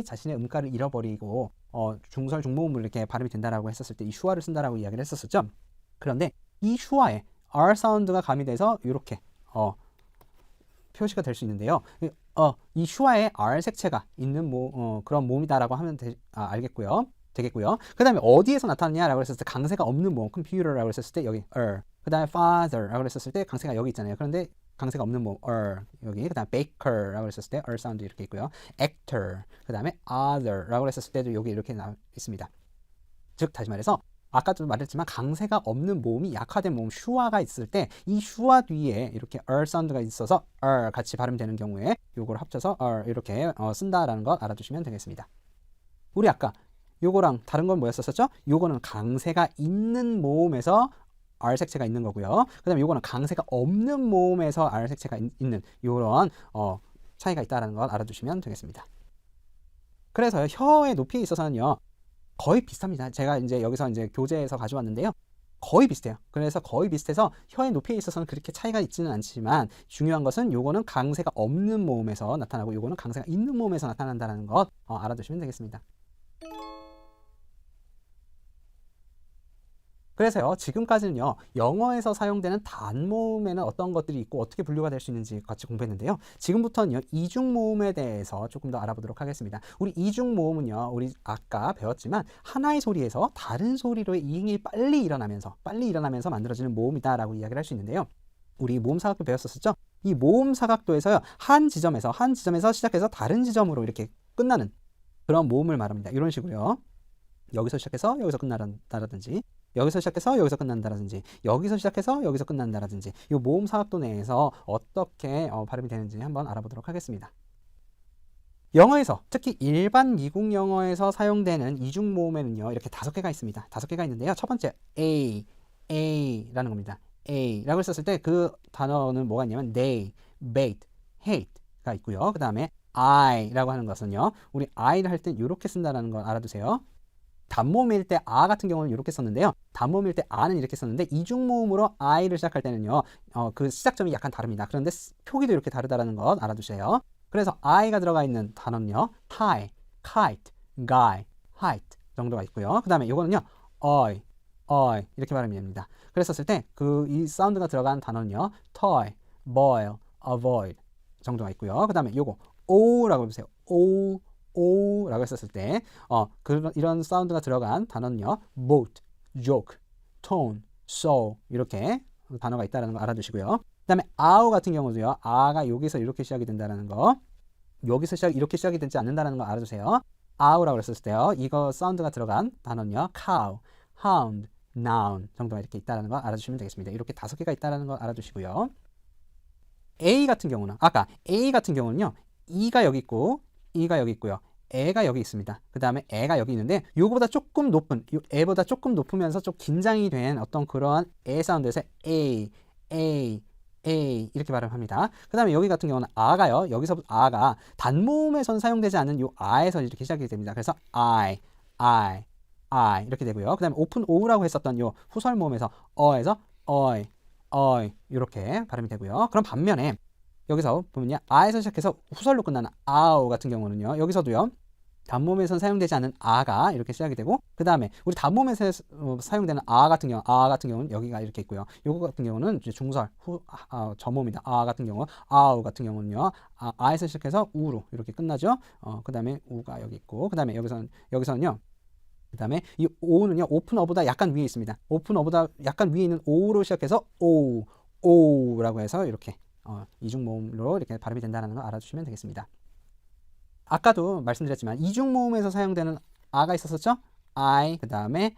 자신의 음가를 잃어버리고 중설, 중모음을 이렇게 발음이 된다라고 했었을 때 이 슈아를 쓴다라고 이야기를 했었었죠. 그런데 이 슈아에 R 사운드가 가미돼서 이렇게 표시가 될 수 있는데요. 이 슈아에 R 색채가 있는 그런 모음이다라고 하면 되겠고요. 그 다음에 어디에서 나타나냐라고 했을 때 강세가 없는 모음, 컴퓨터라고 했을 때 여기 그 다음에 father라고 했었을 때 강세가 여기 있잖아요. 그런데 강세가 없는 모음 여기, 그 다음에 baker라고 했었을 때 사운드 이렇게 있고요. actor, 그 다음에 other라고 했었을 때도 여기 이렇게 나와 있습니다. 즉 다시 말해서 아까도 말했지만 강세가 없는 모음이 약화된 모음 슈아가 있을 때 이 슈아 뒤에 이렇게 사운드가 있어서 같이 발음되는 경우에 요걸 합쳐서 이렇게 쓴다라는 것 알아두시면 되겠습니다. 우리 아까 요거랑 다른 건 뭐였었죠? 요거는 강세가 있는 모음에서 R 색채가 있는 거고요. 그 다음에 요거는 강세가 없는 모음에서 R 색채가 있는 요런 차이가 있다는 걸 알아두시면 되겠습니다. 그래서 혀의 높이에 있어서는요. 거의 비슷합니다. 제가 이제 여기서 이제 교재에서 가져왔는데요. 거의 비슷해요. 그래서 거의 비슷해서 혀의 높이에 있어서는 그렇게 차이가 있지는 않지만 중요한 것은 요거는 강세가 없는 모음에서 나타나고 요거는 강세가 있는 모음에서 나타난다는 것 알아두시면 되겠습니다. 그래서요, 지금까지는요, 영어에서 사용되는 단모음에는 어떤 것들이 있고 어떻게 분류가 될 수 있는지 같이 공부했는데요. 지금부터는요, 이중모음에 대해서 조금 더 알아보도록 하겠습니다. 우리 이중모음은요, 우리 아까 배웠지만 하나의 소리에서 다른 소리로의 이응이 빨리 일어나면서 만들어지는 모음이다라고 이야기를 할 수 있는데요. 우리 모음 사각도 배웠었죠? 이 모음 사각도에서요, 한 지점에서 시작해서 다른 지점으로 이렇게 끝나는 그런 모음을 말합니다. 이런 식으로요. 여기서 시작해서 여기서 끝난다라든지, 여기서 시작해서 여기서 끝난다라든지, 여기서 시작해서 여기서 끝난다라든지, 이 모음 사각도 내에서 어떻게 발음이 되는지 한번 알아보도록 하겠습니다. 영어에서 특히 일반 미국 영어에서 사용되는 이중 모음에는요, 이렇게 5개가 있습니다. 5개가 있는데요. 첫 번째 A라는 겁니다. A라고 했었을 때 그 단어는 뭐가 있냐면 they, bait, hate가 있고요. 그 다음에 I라고 하는 것은요, 우리 I를 할 때 이렇게 쓴다는 걸 알아두세요. 단모음일 때 아 같은 경우는 이렇게 썼는데요. 단모음일 때 아는 이렇게 썼는데 이중모음으로 I를 시작할 때는요. 그 시작점이 약간 다릅니다. 그런데 표기도 이렇게 다르다는 것 알아두세요. 그래서 I가 들어가 있는 단어는요. tie, kite, guy, height 정도가 있고요. 그 다음에 이거는요. oi 이렇게 발음이 됩니다. 그랬었을 때 이 사운드가 들어간 단어는요. toy, boil, avoid 정도가 있고요. 그 다음에 요거 o라고 해보세요. 오라고 했었을 때 이런 사운드가 들어간 단어는요. boat, joke, tone, so 이렇게 단어가 있다는 거 알아두시고요. 그 다음에 아우 같은 경우도요. 아가 여기서 이렇게 시작이 된다는 거, 여기서 이렇게 시작이 되지 않는다는 거 알아두세요. 아우라고 했었을 때요. 이거 사운드가 들어간 단어는요. cow, hound, noun 정도가 이렇게 있다는 거 알아두시면 되겠습니다. 이렇게 5개가 있다는 거 알아두시고요. A 같은 경우는 A 같은 경우는요. E가 여기 있고 E가 여기 있고요. 애가 여기 있습니다. 그 다음에 애가 여기 있는데 요거보다 조금 높은, 애보다 조금 높으면서 좀 긴장이 된 어떤 그러한 애 사운드에서 A 이렇게 발음합니다. 그 다음에 여기 같은 경우는 아가요. 여기서부터 아가 단모음에선 사용되지 않는 요 아에서 이렇게 시작이 됩니다. 그래서 I 이렇게 되고요. 그 다음에 오픈 O라고 했었던 요 후설 모음에서 어에서 어이 이렇게 발음이 되고요. 그럼 반면에 여기서 보면요. 아에서 시작해서 후설로 끝나는 아우 같은 경우는요. 여기서도요. 단모음에서는 사용되지 않는 아가 이렇게 시작이 되고 그 다음에 우리 단모음에서 사용되는 아 같은 경우는 여기가 이렇게 있고요. 요거 같은 경우는 이제 중설 저모음이다. 아 같은 경우 아우 같은 경우는요. 아에서 시작해서 우로 이렇게 끝나죠. 그 다음에 우가 여기 있고 그 다음에 여기서는요. 그 다음에 이 오는요. 오픈 어보다 약간 위에 있습니다. 오픈 어보다 약간 위에 있는 오로 시작해서 오라고 해서 이렇게 이중모음으로 이렇게 발음이 된다는 거 알아주시면 되겠습니다. 아까도 말씀드렸지만 이중모음에서 사용되는 아가 있었었죠? I, 그 다음에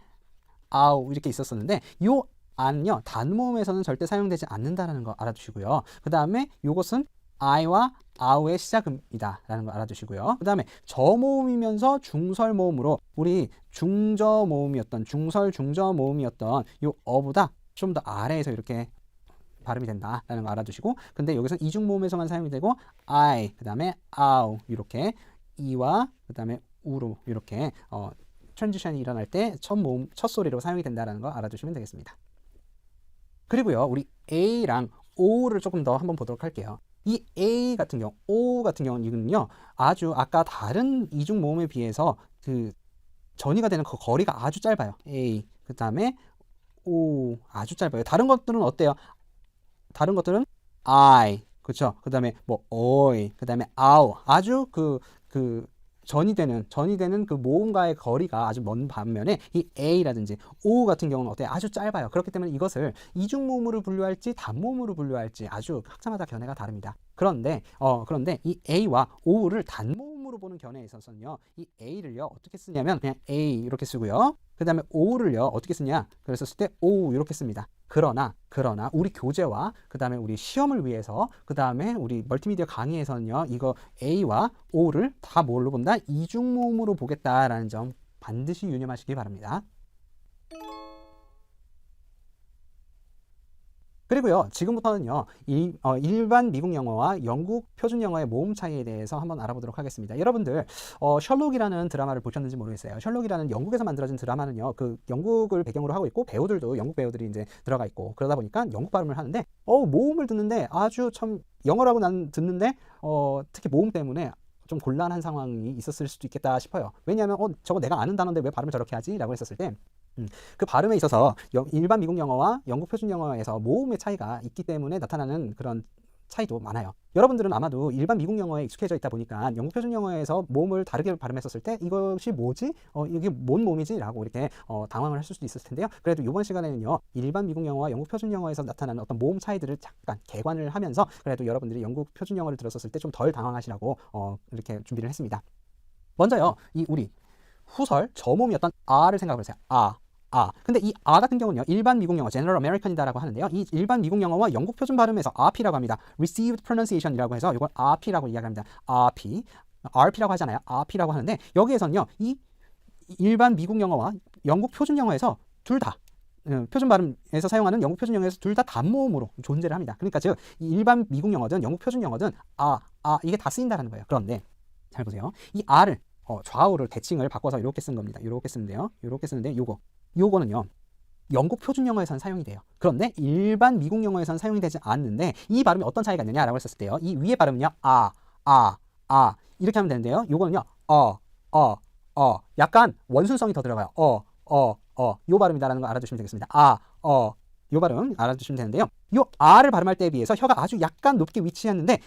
아우 이렇게 있었었는데 요 아는요 단모음에서는 절대 사용되지 않는다는 거 알아두시고요. 그 다음에 요것은 I와 아우의 시작음이다 라는 거 알아두시고요. 그 다음에 저모음이면서 중설모음으로 우리 중저모음이었던 중저모음이었던 요 어보다 좀 더 아래에서 이렇게 발음이 된다라는 거 알아두시고 근데 여기서는 이중모음에서만 사용이 되고 I, 그 다음에 아우 이렇게 이와 그 다음에 우로 이렇게 트랜지션이 일어날 때 첫 소리로 사용이 된다는 거 알아두시면 되겠습니다. 그리고요 우리 A랑 O를 조금 더 한번 보도록 할게요. 이 A 같은 경우, O 같은 경우는 이거는요 아주 아까 다른 이중모음에 비해서 그 전이가 되는 그 거리가 아주 짧아요. A, 그 다음에 O 아주 짧아요. 다른 것들은 어때요? 다른 것들은 I, 그쵸? 그 다음에 뭐 oi, 그 다음에 아우 아주 그 전이되는 그 모음과의 거리가 아주 먼 반면에 이 A라든지 O 같은 경우는 어때요? 아주 짧아요. 그렇기 때문에 이것을 이중모음으로 분류할지 단모음으로 분류할지 아주 학자마다 견해가 다릅니다. 그런데 이 A와 O를 단모음으로 보는 견해에 있어서는요, 이 A를요 어떻게 쓰냐면 그냥 A 이렇게 쓰고요. 그 다음에 O를요 어떻게 쓰냐? 그랬었을 때 O 이렇게 씁니다. 그러나 우리 교재와 그 다음에 우리 시험을 위해서 그 다음에 우리 멀티미디어 강의에서는요, 이거 A와 O를 다 뭘로 본다? 이중모음으로 보겠다라는 점 반드시 유념하시기 바랍니다. 그리고요, 지금부터는요, 일반 미국 영어와 영국 표준 영어의 모음 차이에 대해서 한번 알아보도록 하겠습니다. 여러분들, 셜록이라는 드라마를 보셨는지 모르겠어요. 셜록이라는 영국에서 만들어진 드라마는요, 그 영국을 배경으로 하고 있고, 배우들도 영국 배우들이 이제 들어가 있고, 그러다 보니까 영국 발음을 하는데, 모음을 듣는데 아주 참, 영어라고 난 듣는데, 특히 모음 때문에 좀 곤란한 상황이 있었을 수도 있겠다 싶어요. 왜냐하면, 저거 내가 아는 단어인데 왜 발음을 저렇게 하지? 라고 했었을 때, 그 발음에 있어서 일반 미국 영어와 영국 표준 영어에서 모음의 차이가 있기 때문에 나타나는 그런 차이도 많아요. 여러분들은 아마도 일반 미국 영어에 익숙해져 있다 보니까 영국 표준 영어에서 모음을 다르게 발음했었을 때 이것이 뭐지? 이게 뭔 모음이지? 라고 이렇게 당황을 하실 수도 있을 텐데요. 그래도 이번 시간에는요, 일반 미국 영어와 영국 표준 영어에서 나타나는 어떤 모음 차이들을 잠깐 개관을 하면서 그래도 여러분들이 영국 표준 영어를 들었었을 때 좀 덜 당황하시라고 이렇게 준비를 했습니다. 먼저요, 우리 후설 저모음이었던 R을 생각해 보세요. 근데 이 R 같은 경우는요, 일반 미국 영어, General American이다라고 하는데요. 이 일반 미국 영어와 영국 표준 발음에서 RP라고 합니다. Received Pronunciation이라고 해서 이걸 RP라고 이야기합니다. RP라고 하잖아요. RP라고 하는데 여기에서는요, 이 일반 미국 영어와 영국 표준 영어에서 둘 다 표준 발음에서 사용하는 영국 표준 영어에서 둘 다 단모음으로 존재를 합니다. 그러니까 즉 일반 미국 영어든 영국 표준 영어든 이게 다 쓰인다는 거예요. 그런데 잘 보세요. 이 R을 좌우를 대칭을 바꿔서 이렇게 쓴 겁니다. 이렇게 쓰면 돼요. 이렇게 쓰는데 요거는요, 영국 표준 영어에서는 사용이 돼요. 그런데 일반 미국 영어에서는 사용이 되지 않는데 이 발음이 어떤 차이가 있느냐라고 했었을 때요, 이 위에 발음은요, 이렇게 하면 되는데요, 요거는요, 약간 원순성이 더 들어가요. 요 발음이다라는 거 알아두시면 되겠습니다. 요 발음 알아두시면 되는데요, 요 R을 발음할 때에 비해서 혀가 아주 약간 높게 위치했는데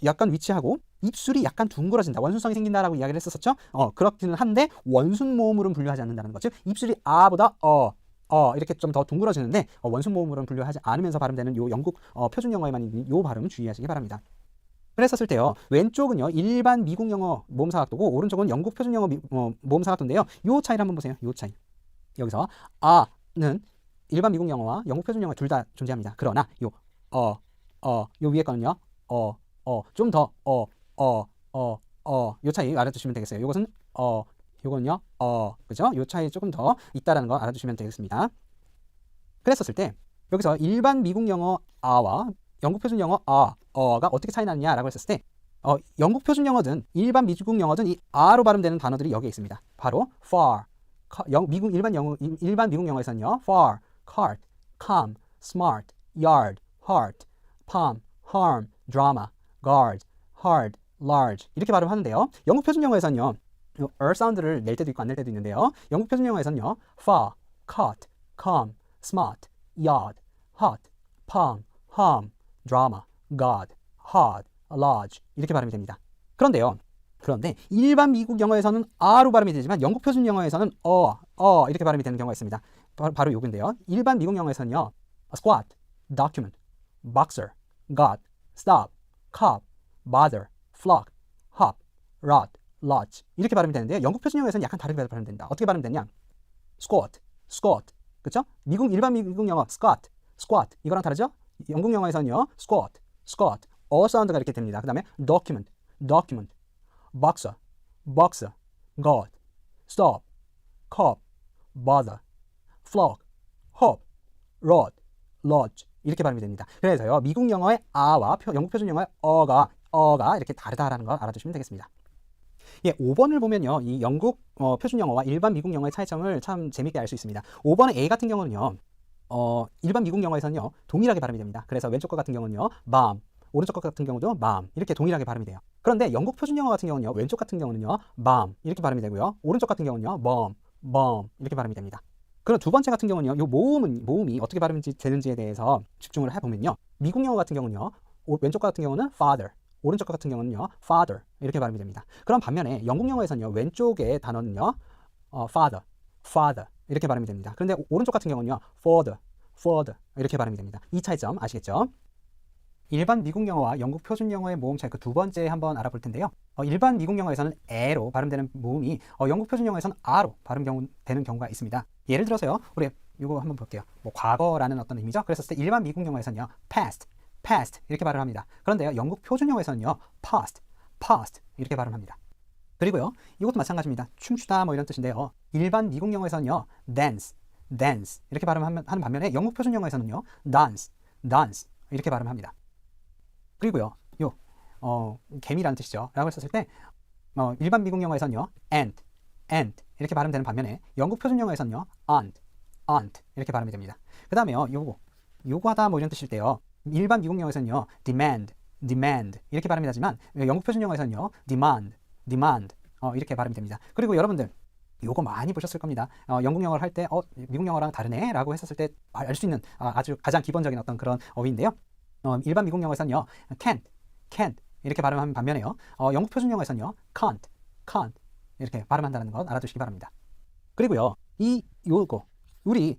약간 위치하고 입술이 약간 둥그러진다, 원순성이 생긴다라고 이야기를 했었죠. 그렇기는 한데 원순 모음으로는 분류하지 않는다는 거. 즉 입술이 아보다 이렇게 좀 더 둥그러지는데 원순 모음으로는 분류하지 않으면서 발음되는 요 영국 표준 영어에만 있는 요 발음 주의하시기 바랍니다. 그랬었을 때요, 왼쪽은요 일반 미국 영어 모음 사각도고 오른쪽은 영국 표준 영어 모음 사각도인데요, 요 차이를 한번 보세요. 요 차이. 여기서 는 일반 미국 영어와 영국 표준 영어 둘 다 존재합니다. 그러나 요 위에 거는요, 좀 더 요 차이 알아두시면 되겠어요. 요것은 요거는요, 그죠? 요 차이 조금 더 있다라는 거 알아두시면 되겠습니다. 그랬었을 때 여기서 일반 미국 영어 와 영국 표준 영어 가 어떻게 차이 나느냐라고 했었을 때 영국 표준 영어든 일반 미국 영어든 이 R로 발음되는 단어들이 여기에 있습니다. 바로 far, 일반 미국 영어에서는요, far, cart, calm, smart, yard, heart, palm, harm, drama, guard, hard, large 이렇게 발음하는데요, 영국 표준 영어에서는요, 사운드를 낼 때도 있고 안 낼 때도 있는데요, 영국 표준 영어에서는요, far, caught, calm, smart, yard, hot, palm, harm, drama, guard, hard, large 이렇게 발음이 됩니다. 그런데 일반 미국 영어에서는 R로 발음이 되지만 영국 표준 영어에서는 이렇게 발음이 되는 경우가 있습니다. 바로 요건데요, 일반 미국 영어에서는요, squat, document, boxer, got, stop, cop, bother, flock, hop, rot, lodge 이렇게 발음이 되는데요, 영국 표준 영어에서는 약간 다르게 발음된다. 어떻게 발음되냐? squat, 그렇죠? 일반 미국 영어 squat 이거랑 다르죠? 영국 영어에서는요, squat, 사운드가 이렇게 됩니다. 그 다음에 document, boxer, got, stop, cop, bother, flock, hop, rot, lodge 이렇게 발음이 됩니다. 그래서요, 미국 영어의 와 영국 표준 영어의 어가 이렇게 다르다라는 걸 알아두시면 되겠습니다. 5번을 보면요, 이 영국 표준 영어와 일반 미국 영어의 차이점을 참 재밌게 알 수 있습니다. 5번의 A 같은 경우는요, 일반 미국 영어에서는요, 동일하게 발음이 됩니다. 그래서 왼쪽 것 같은 경우는요, bomb, 오른쪽 것 같은 경우도 bomb 이렇게 동일하게 발음이 돼요. 그런데 영국 표준 영어 같은 경우는요, 왼쪽 같은 경우는요, bomb 이렇게 발음이 되고요, 오른쪽 같은 경우는요, bomb 이렇게 발음이 됩니다. 그럼 두 번째 같은 경우는요, 요 모음이 어떻게 발음이 되는지에 대해서 집중을 해보면요, 미국 영어 같은 경우는요, 왼쪽 같은 경우는 father, 오른쪽 것 같은 경우는요, father 이렇게 발음이 됩니다. 그런 반면에 영국 영어에서는요, 왼쪽의 단어는요, father, father 이렇게 발음이 됩니다. 그런데 오른쪽 같은 경우는요, father, father 이렇게 발음이 됩니다. 이 차이점 아시겠죠? 일반 미국 영어와 영국 표준 영어의 모음 차이 그 두 번째 한번 알아볼 텐데요. 일반 미국 영어에서는 에로 발음되는 모음이 영국 표준 영어에서는 아로 발음되는 경우가 있습니다. 예를 들어서요, 우리 이거 한번 볼게요. 뭐 과거라는 어떤 의미죠. 그랬었을 때 일반 미국 영어에서는요, past, past 이렇게 발음합니다. 그런데요, 영국 표준 영어에서는요, past, past 이렇게 발음합니다. 그리고요, 이것도 마찬가지입니다. 춤추다 뭐 이런 뜻인데요. 일반 미국 영어에서는요, dance, dance 이렇게 발음하는 반면에 영국 표준 영어에서는요, dance, dance 이렇게 발음합니다. 그리고요, 개미라는 뜻이죠. 라고 했었을 때 일반 미국 영어에서는요, ant, ant 이렇게 발음되는 반면에 영국 표준 영어에서는요, aunt, aunt 이렇게 발음이 됩니다. 그 다음에요, 요구하다 뭐 이런 뜻일 때요, 일반 미국 영어에서는요, demand, demand 이렇게 발음이 나지만 영국 표준 영어에서는요, demand, demand 이렇게 발음이 됩니다. 그리고 여러분들 요거 많이 보셨을 겁니다. 영국 영어를 할 때 미국 영어랑 다르네 라고 했었을 때 알 수 있는 아주 가장 기본적인 어떤 그런 어휘인데요. 일반 미국 영어에서는요, can't 이렇게 발음하는 반면에요, 영국 표준 영어에서는요, can't 이렇게 발음한다는 것 알아두시기 바랍니다. 그리고요, 우리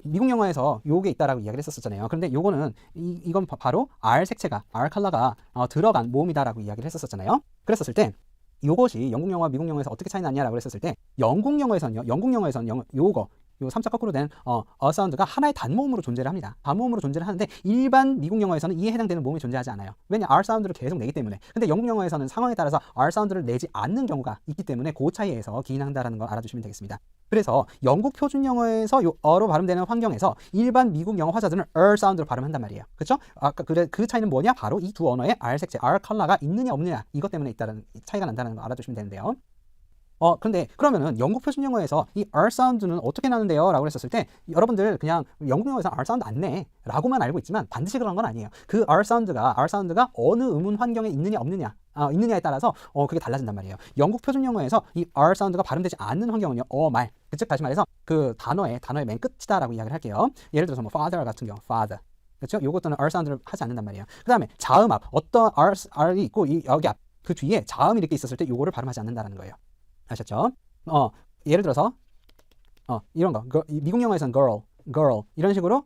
미국 영어에서 요게 있다라고 이야기를 했었잖아요. 그런데 요거는 이건 바로 R 색채가, R 컬러가 들어간 모음이다라고 이야기를 했었잖아요. 그랬었을 때 요것이 영국 영어와 미국 영어에서 어떻게 차이 나냐라고 했었을 때 영국 영어에서는 요 3자 거꾸로 된 사운드가 하나의 단모음으로 존재를 합니다. 단모음으로 존재를 하는데 일반 미국 영어에서는 이에 해당되는 모음이 존재하지 않아요. 왜냐? R 사운드를 계속 내기 때문에. 근데 영국 영어에서는 상황에 따라서 R 사운드를 내지 않는 경우가 있기 때문에 그 차이에서 기인한다라는 걸 알아두시면 되겠습니다. 그래서 영국 표준 영어에서 요 어로 발음되는 환경에서 일반 미국 영어 화자들은 사운드로 발음한단 말이에요. 그렇죠? 아까 그 차이는 뭐냐? 바로 이 두 언어의 R 색채, R 컬러가 있느냐 없느냐 이것 때문에 차이가 난다는 걸 알아두시면 되는데요. 근데 그러면은 영국 표준 영어에서 이 R 사운드는 어떻게 나는데요? 라고 했었을 때 여러분들 그냥 영국 영어에서 R 사운드 안 내 라고만 알고 있지만 반드시 그런 건 아니에요. 그 R 사운드가 어느 음운 환경에 있느냐 없느냐 있느냐에 따라서 그게 달라진단 말이에요. 영국 표준 영어에서 이 R 사운드가 발음되지 않는 환경은요, 말. 즉 다시 말해서 그 단어의 맨 끝이다라고 이야기를 할게요. 예를 들어서 뭐 father 같은 경우, father. 그렇죠? 요것도는 R 사운드를 하지 않는단 말이에요. 그다음에 자음 앞 어떤 R이 있고 여기 앞 그 뒤에 자음이 이렇게 있었을 때 요거를 발음하지 않는다는 거예요. 아셨죠? 예를 들어서 이런 거 미국 영어에서는 girl 이런 식으로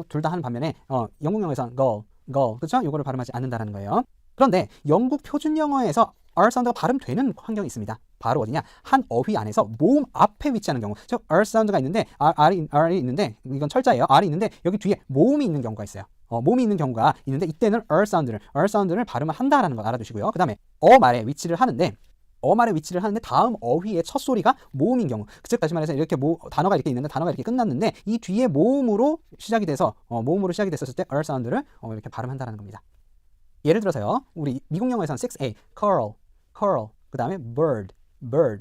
둘 다 하는 반면에 영국 영어에서는 girl 그렇죠? 요거를 발음하지 않는다는 거예요. 그런데 영국 표준 영어에서 R 사운드가 발음되는 환경이 있습니다. 바로 어디냐? 한 어휘 안에서 모음 앞에 위치하는 경우. 즉 R 사운드가 있는데 R이 있는데 이건 철자예요. R이 있는데 여기 뒤에 모음이 있는 경우가 있어요. 모음이 있는 경우가 있는데 이때는 R 사운드를 발음을 한다라는 걸 알아두시고요. 그 다음에 말에 위치를 하는데 다음 어휘의 첫 소리가 모음인 경우, 즉 다시 말해서 이렇게 단어가 이렇게 있는데 단어가 이렇게 끝났는데 이 뒤에 모음으로 시작이 됐었을 때 R 사운드를 이렇게 발음한다는 겁니다. 예를 들어서요, 우리 미국 영어에서는 6A, curl 그 다음에 bird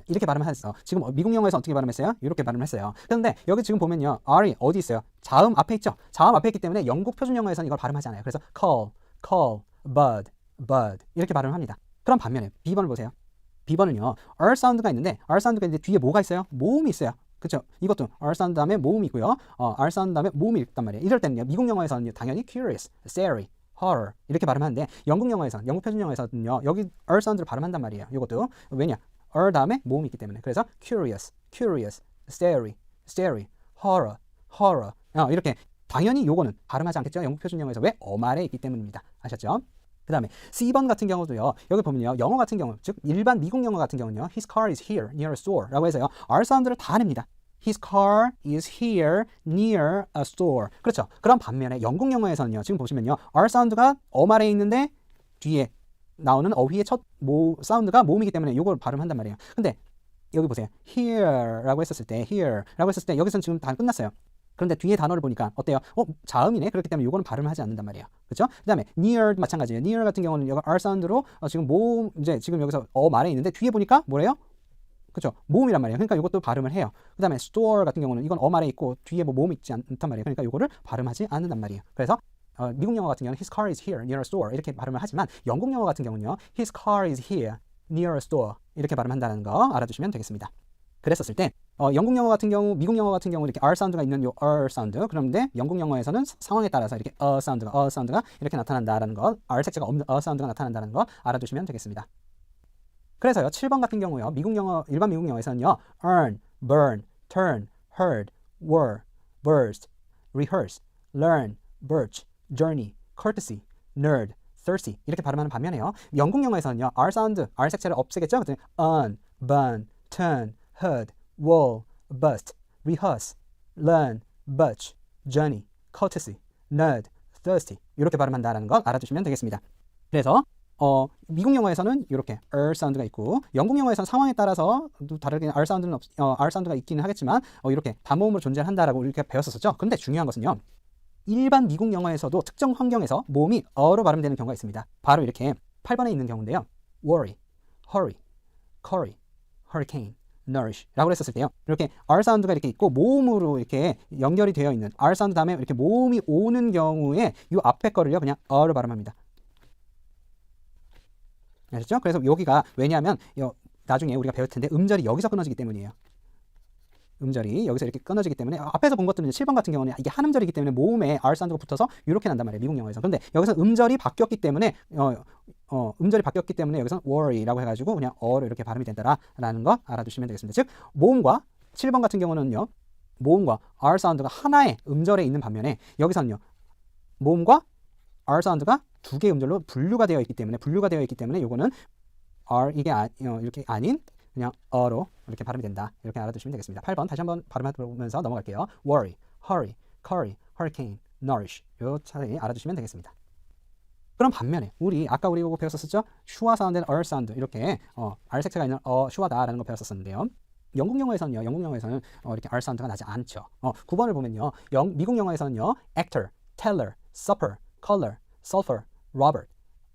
이렇게 발음을 했어. 지금 미국 영어에서 어떻게 발음했어요? 이렇게 발음을 했어요. 그런데 여기 지금 보면요, R이 어디 있어요? 자음 앞에 있죠? 자음 앞에 있기 때문에 영국 표준 영어에서는 이걸 발음하지 않아요. 그래서 call, bud 이렇게 발음을 합니다. 그럼 반면에 B번을 보세요. B번은요, R 사운드가 있는데 뒤에 뭐가 있어요? 모음이 있어요. 그렇죠? 이것도 R 사운드 다음에 모음이 있고요. R 사운드 다음에 모음이 있단 말이에요. 이럴 때는요, 미국 영어에서는 당연히 curious, scary, horror 이렇게 발음하는데 영국 표준 영어에서는요, 여기 R 사운드를 발음한단 말이에요. 이것도 왜냐? R 다음에 모음이 있기 때문에. 그래서 curious, scary, horror 이렇게 당연히 요거는 발음하지 않겠죠? 영국 표준 영어에서 왜? 말에 있기 때문입니다. 아셨죠? 그 다음에 C번 같은 경우도요, 여기 보면요, 영어 같은 경우, 즉 일반 미국 영어 같은 경우는요, his car is here near a store 라고 해서요, R 사운드를 다 냅니다. His car is here near a store. 그렇죠. 그럼 반면에 영국 영어에서는요, 지금 보시면요, R 사운드가 말에 있는데 뒤에 나오는 어휘의 첫 사운드가 모음이기 때문에 이걸 발음한단 말이에요. 근데 여기 보세요. here라고 했었을 때 여기서는 지금 다 끝났어요. 그런데 뒤에 단어를 보니까 어때요? 자음이네. 그렇기 때문에 이거는 발음을 하지 않는단 말이에요. 그렇죠? 그다음에 near 마찬가지예요. near 같은 경우는 여기 R 사운드로 지금 지금 여기서 말에 있는데 뒤에 보니까 뭐래요? 그렇죠? 모음이란 말이에요. 그러니까 이것도 발음을 해요. 그다음에 store 같은 경우는 이건 말에 있고 뒤에 모음이 있지 않단 말이에요. 그러니까 이거를 발음하지 않는단 말이에요. 그래서 미국 영어 같은 경우는 his car is here near a store 이렇게 발음을 하지만 영국 영어 같은 경우는요, his car is here near a store 이렇게 발음한다는 거 알아두시면 되겠습니다. 그랬었을 때 영국 영어 같은 경우, 미국 영어 같은 경우 이렇게 R 사운드가 있는 요 사운드. 그런데 영국 영어에서는 상황에 따라서 이렇게 사운드가 이렇게 나타난다라는 것, R 색채가 없는 사운드가 나타난다는 거 알아두시면 되겠습니다. 그래서요, 7번 같은 경우요, 일반 미국 영어에서는요, earn, burn, turn, heard, were, burst, rehearse, learn, birch, journey, courtesy, nerd, thirsty 이렇게 발음하는 반면에요, 영국 영어에서는요, R 사운드, R 색채를 없애겠죠? 그랬더니 earn, burn, turn, heard, wall, bust, rehearse, learn, birch, journey, courtesy, nerd, thirsty 이렇게 발음한다라는 것 알아두시면 되겠습니다. 그래서 미국 영어에서는 이렇게 사운드가 있고, 영국 영어에서는 상황에 따라서 또 다르게 R 사운드가 있기는 하겠지만 이렇게 단모음으로 존재한다라고 이렇게 배웠었죠. 그런데 중요한 것은요, 일반 미국 영어에서도 특정 환경에서 모음이 어로 발음되는 경우가 있습니다. 바로 이렇게 8번에 있는 경우인데요. worry, hurry, curry, hurricane, nourish 라고 했었을 때요, 이렇게 R 사운드가 이렇게 있고 모음으로 이렇게 연결이 되어 있는 R 사운드 다음에 이렇게 모음이 오는 경우에 이 앞에 거를요 그냥 어로 발음합니다. 아셨죠? 그래서 여기가 왜냐하면 나중에 우리가 배울 텐데 음절이 여기서 끊어지기 때문이에요. 음절이 여기서 이렇게 끊어지기 때문에, 앞에서 본 것들은 7번 같은 경우는 이게 한 음절이기 때문에 모음에 R 사운드가 붙어서 이렇게 난단 말이에요, 미국 영어에서. 그런데 여기서 음절이 바뀌었기 때문에 여기서는 worry라고 해가지고 그냥 어로 이렇게 발음이 된다라는 거 알아두시면 되겠습니다. 즉 모음과 7번 같은 경우는요, 모음과 R 사운드가 하나의 음절에 있는 반면에 여기서는요, 모음과 R 사운드가 두 개의 음절로 분류가 되어 있기 때문에 요거는 R 이렇게 아닌 그냥 어로 이렇게 발음이 된다. 이렇게 알아두시면 되겠습니다. 8번 다시 한번 발음해보면서 넘어갈게요. worry, hurry, curry, hurricane, nourish 요 차례 알아두시면 되겠습니다. 그럼 반면에 아까 우리 이거 배웠었죠? 슈와 사운드는 사운드 이렇게 R 색채가 있는 슈와다라는 거 배웠었는데요. 영국 영어에서는 이렇게 R 사운드가 나지 않죠. 9번을 보면요, 미국 영어에서는요, actor, teller, supper, color, sulfur, Robert,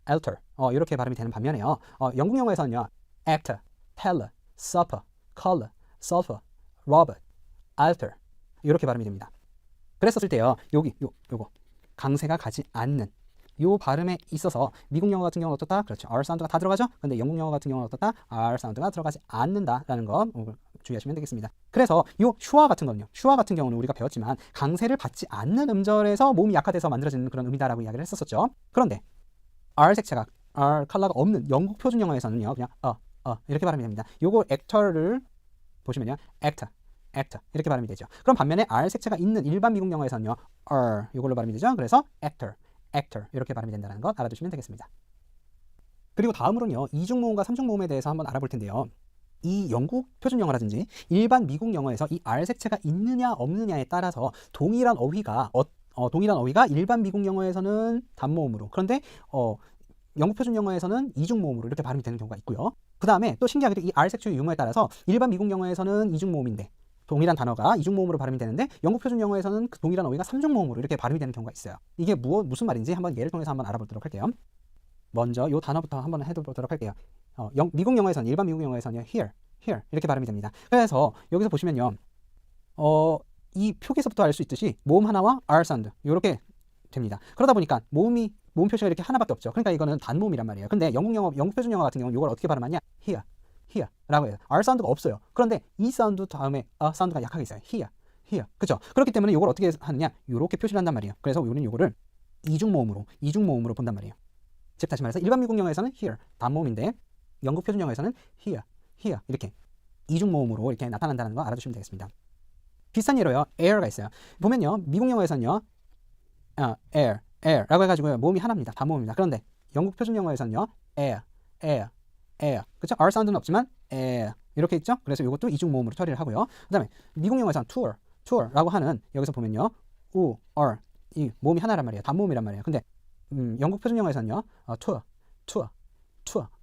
alter 이렇게 발음이 되는 반면에요, 영국 영어에서는요, actor, teller, supper, color, sulfur, Robert, alter 이렇게 발음이 됩니다. 그랬었을 때요, 요거 강세가 가지 않는 요 발음에 있어서 미국 영어 같은 경우는 어떻다? 그렇죠. R 사운드가 다 들어가죠. 근데 영국 영어 같은 경우는 어떻다? R 사운드가 들어가지 않는다라는 거 주의하시면 되겠습니다. 그래서 요 슈와 같은 경우는 우리가 배웠지만 강세를 받지 않는 음절에서 모음이 약화돼서 만들어지는 그런 의미다라고 이야기를 했었죠. 그런데 R 색채가 R 컬러가 없는 영국 표준 영어에서는요, 그냥 이렇게 발음이 됩니다. 요거 actor를 보시면요, actor 이렇게 발음이 되죠. 그럼 반면에 R 색채가 있는 일반 미국 영어에서는요, 요걸로 발음이 되죠. 그래서 actor 이렇게 발음이 된다는 것 알아두시면 되겠습니다. 그리고 다음으로는요, 이중 모음과 삼중 모음에 대해서 한번 알아볼 텐데요. 이 영국 표준 영어라든지 일반 미국 영어에서 이 R 색채가 있느냐 없느냐에 따라서 동일한 어휘가 일반 미국 영어에서는 단모음으로, 그런데 영국 표준 영어에서는 이중 모음으로 이렇게 발음이 되는 경우가 있고요. 그 다음에 또 신기하게도 이 R 색채의 유무에 따라서 일반 미국 영어에서는 이중 모음인데 동일한 단어가 이중 모음으로 발음이 되는데 영국 표준 영어에서는 그 동일한 어휘가 삼중 모음으로 이렇게 발음이 되는 경우가 있어요. 이게 무슨 말인지 한번 예를 통해서 한번 알아보도록 할게요. 먼저 이 단어부터 한번 해보도록 할게요. 미국 영어에서는, 일반 미국 영어에서는 here 이렇게 발음이 됩니다. 그래서 여기서 보시면요, 이 표기에서부터 알 수 있듯이 모음 하나와 R 사운드 이렇게 됩니다. 그러다 보니까 모음 표시가 이렇게 하나밖에 없죠. 그러니까 이거는 단모음이란 말이에요. 근데 영국 표준 영어 같은 경우는 이걸 어떻게 발음하냐? here라고 해요. R 사운드가 없어요. 그런데 이 사운드 다음에 사운드가 약하게 있어요. here. 그죠? 그렇기 때문에 이걸 어떻게 하느냐? 이렇게 표시를 한단 말이에요. 그래서 우리는 이거를 이중 모음으로 본단 말이에요. 즉 다시 말해서 일반 미국 영어에서는 here 단모음인데 영국 표준 영어에서는 here 이렇게 이중 모음으로 이렇게 나타난다는 거 알아두시면 되겠습니다. 비슷한 예로요, air가 있어요. 보면요, 미국 영어에서는요, air라고 해가지고요, 모음이 하나입니다. 단모음입니다. 그런데 영국 표준 영어에서는요, air. 그렇죠? R 사운드는 없지만 air 이렇게 있죠? 그래서 이것도 이중 모음으로 처리를 하고요. 그다음에 미국 영어에서는 tour라고 하는, 여기서 보면요, 이 모음이 하나란 말이에요. 단모음이란 말이에요. 근데 영국 표준 영어에서는요, tour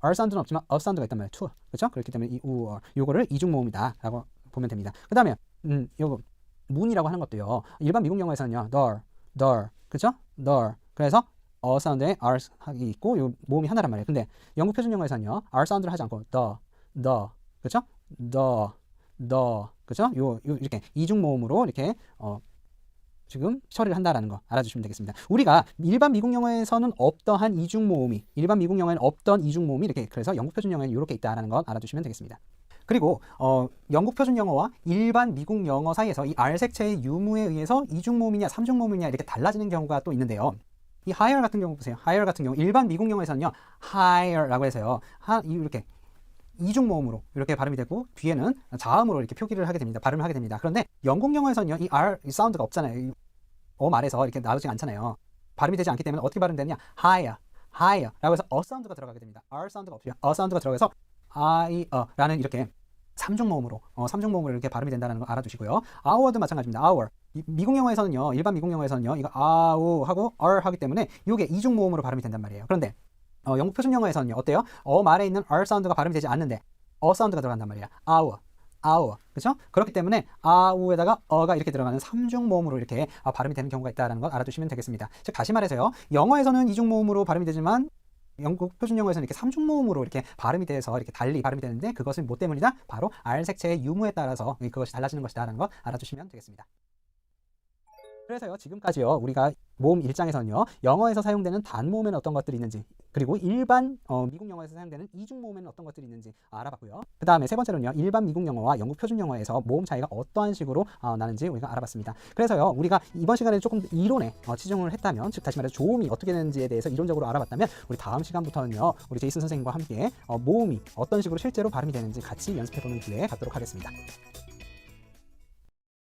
R 사운드는 없지만 사운드가 있단 말이에요. tour. 그렇죠? 그렇기 때문에 이 요거를 이중 모음이다라고 보면 됩니다. 그다음에 요거 문이라고 하는 것도요, 일반 미국 영어에서는요, door. 그렇죠? door. 그래서 사운드에 R 하기 있고 요 모음이 하나란 말이에요. 근데 영국 표준 영어에서는요, R 사운드를 하지 않고 the. 그렇죠? the. 그렇죠? 요 이렇게 이중 모음으로 이렇게 지금 처리를 한다라는 거 알아주시면 되겠습니다. 우리가 일반 미국 영어에서는 없던 이중 모음이 이렇게, 그래서 영국 표준 영어에는 이렇게 있다라는 것 알아주시면 되겠습니다. 그리고 영국 표준 영어와 일반 미국 영어 사이에서 이 R 색채의 유무에 의해서 이중 모음이냐 삼중 모음이냐 이렇게 달라지는 경우가 또 있는데요. 이 higher 같은 경우 보세요. higher 같은 경우 일반 미국 영어에서는요. higher라고 해서요. 이렇게 이중 모음으로 이렇게 발음이 되고 뒤에는 자음으로 이렇게 표기를 하게 됩니다. 발음을 하게 됩니다. 그런데 영국 영어에서는요. 이 R 이 사운드가 없잖아요. 말에서 이렇게 나오지 않잖아요. 발음이 되지 않기 때문에 어떻게 발음되느냐? higher, higher라고 해서 사운드가 들어가게 됩니다. R 사운드가 없죠. 사운드가 들어가서 라는 이렇게 삼중 모음으로 이렇게 발음이 된다는 거 알아두시고요. hour도 마찬가지입니다. hour. 미국 영어에서는요. 일반 미국 영어에서는요. 이거 아우 하고 하기 때문에 이게 이중 모음으로 발음이 된단 말이에요. 그런데 영국 표준 영어에서는요. 어때요? 말에 있는 R 사운드가 발음이 되지 않는데 사운드가 들어간단 말이야. hour. 그렇죠? 그렇기 때문에 아우에다가 가 이렇게 들어가는 삼중 모음으로 이렇게 발음이 되는 경우가 있다는 걸 알아두시면 되겠습니다. 즉 다시 말해서요. 영어에서는 이중 모음으로 발음이 되지만 영국 표준 영어에서는 이렇게 삼중 모음으로 이렇게 발음이 돼서 이렇게 달리 발음이 되는데 그것은 뭐 때문이다? 바로 R 색채의 유무에 따라서 그것이 달라지는 것이다라는 걸 알아두시면 되겠습니다. 그래서요 지금까지요 우리가 모음 1장에서는요 영어에서 사용되는 단모음에는 어떤 것들이 있는지 그리고 일반 미국 영어에서 사용되는 이중 모음에는 어떤 것들이 있는지 알아봤고요. 그 다음에 세 번째로는요 일반 미국 영어와 영국 표준 영어에서 모음 차이가 어떠한 식으로 나는지 우리가 알아봤습니다. 그래서요 우리가 이번 시간에 조금 이론에 치중을 했다면 즉 다시 말해서 조음이 어떻게 되는지에 대해서 이론적으로 알아봤다면 우리 다음 시간부터는요 우리 제이슨 선생님과 함께 모음이 어떤 식으로 실제로 발음이 되는지 같이 연습해보는 기회 갖도록 하겠습니다.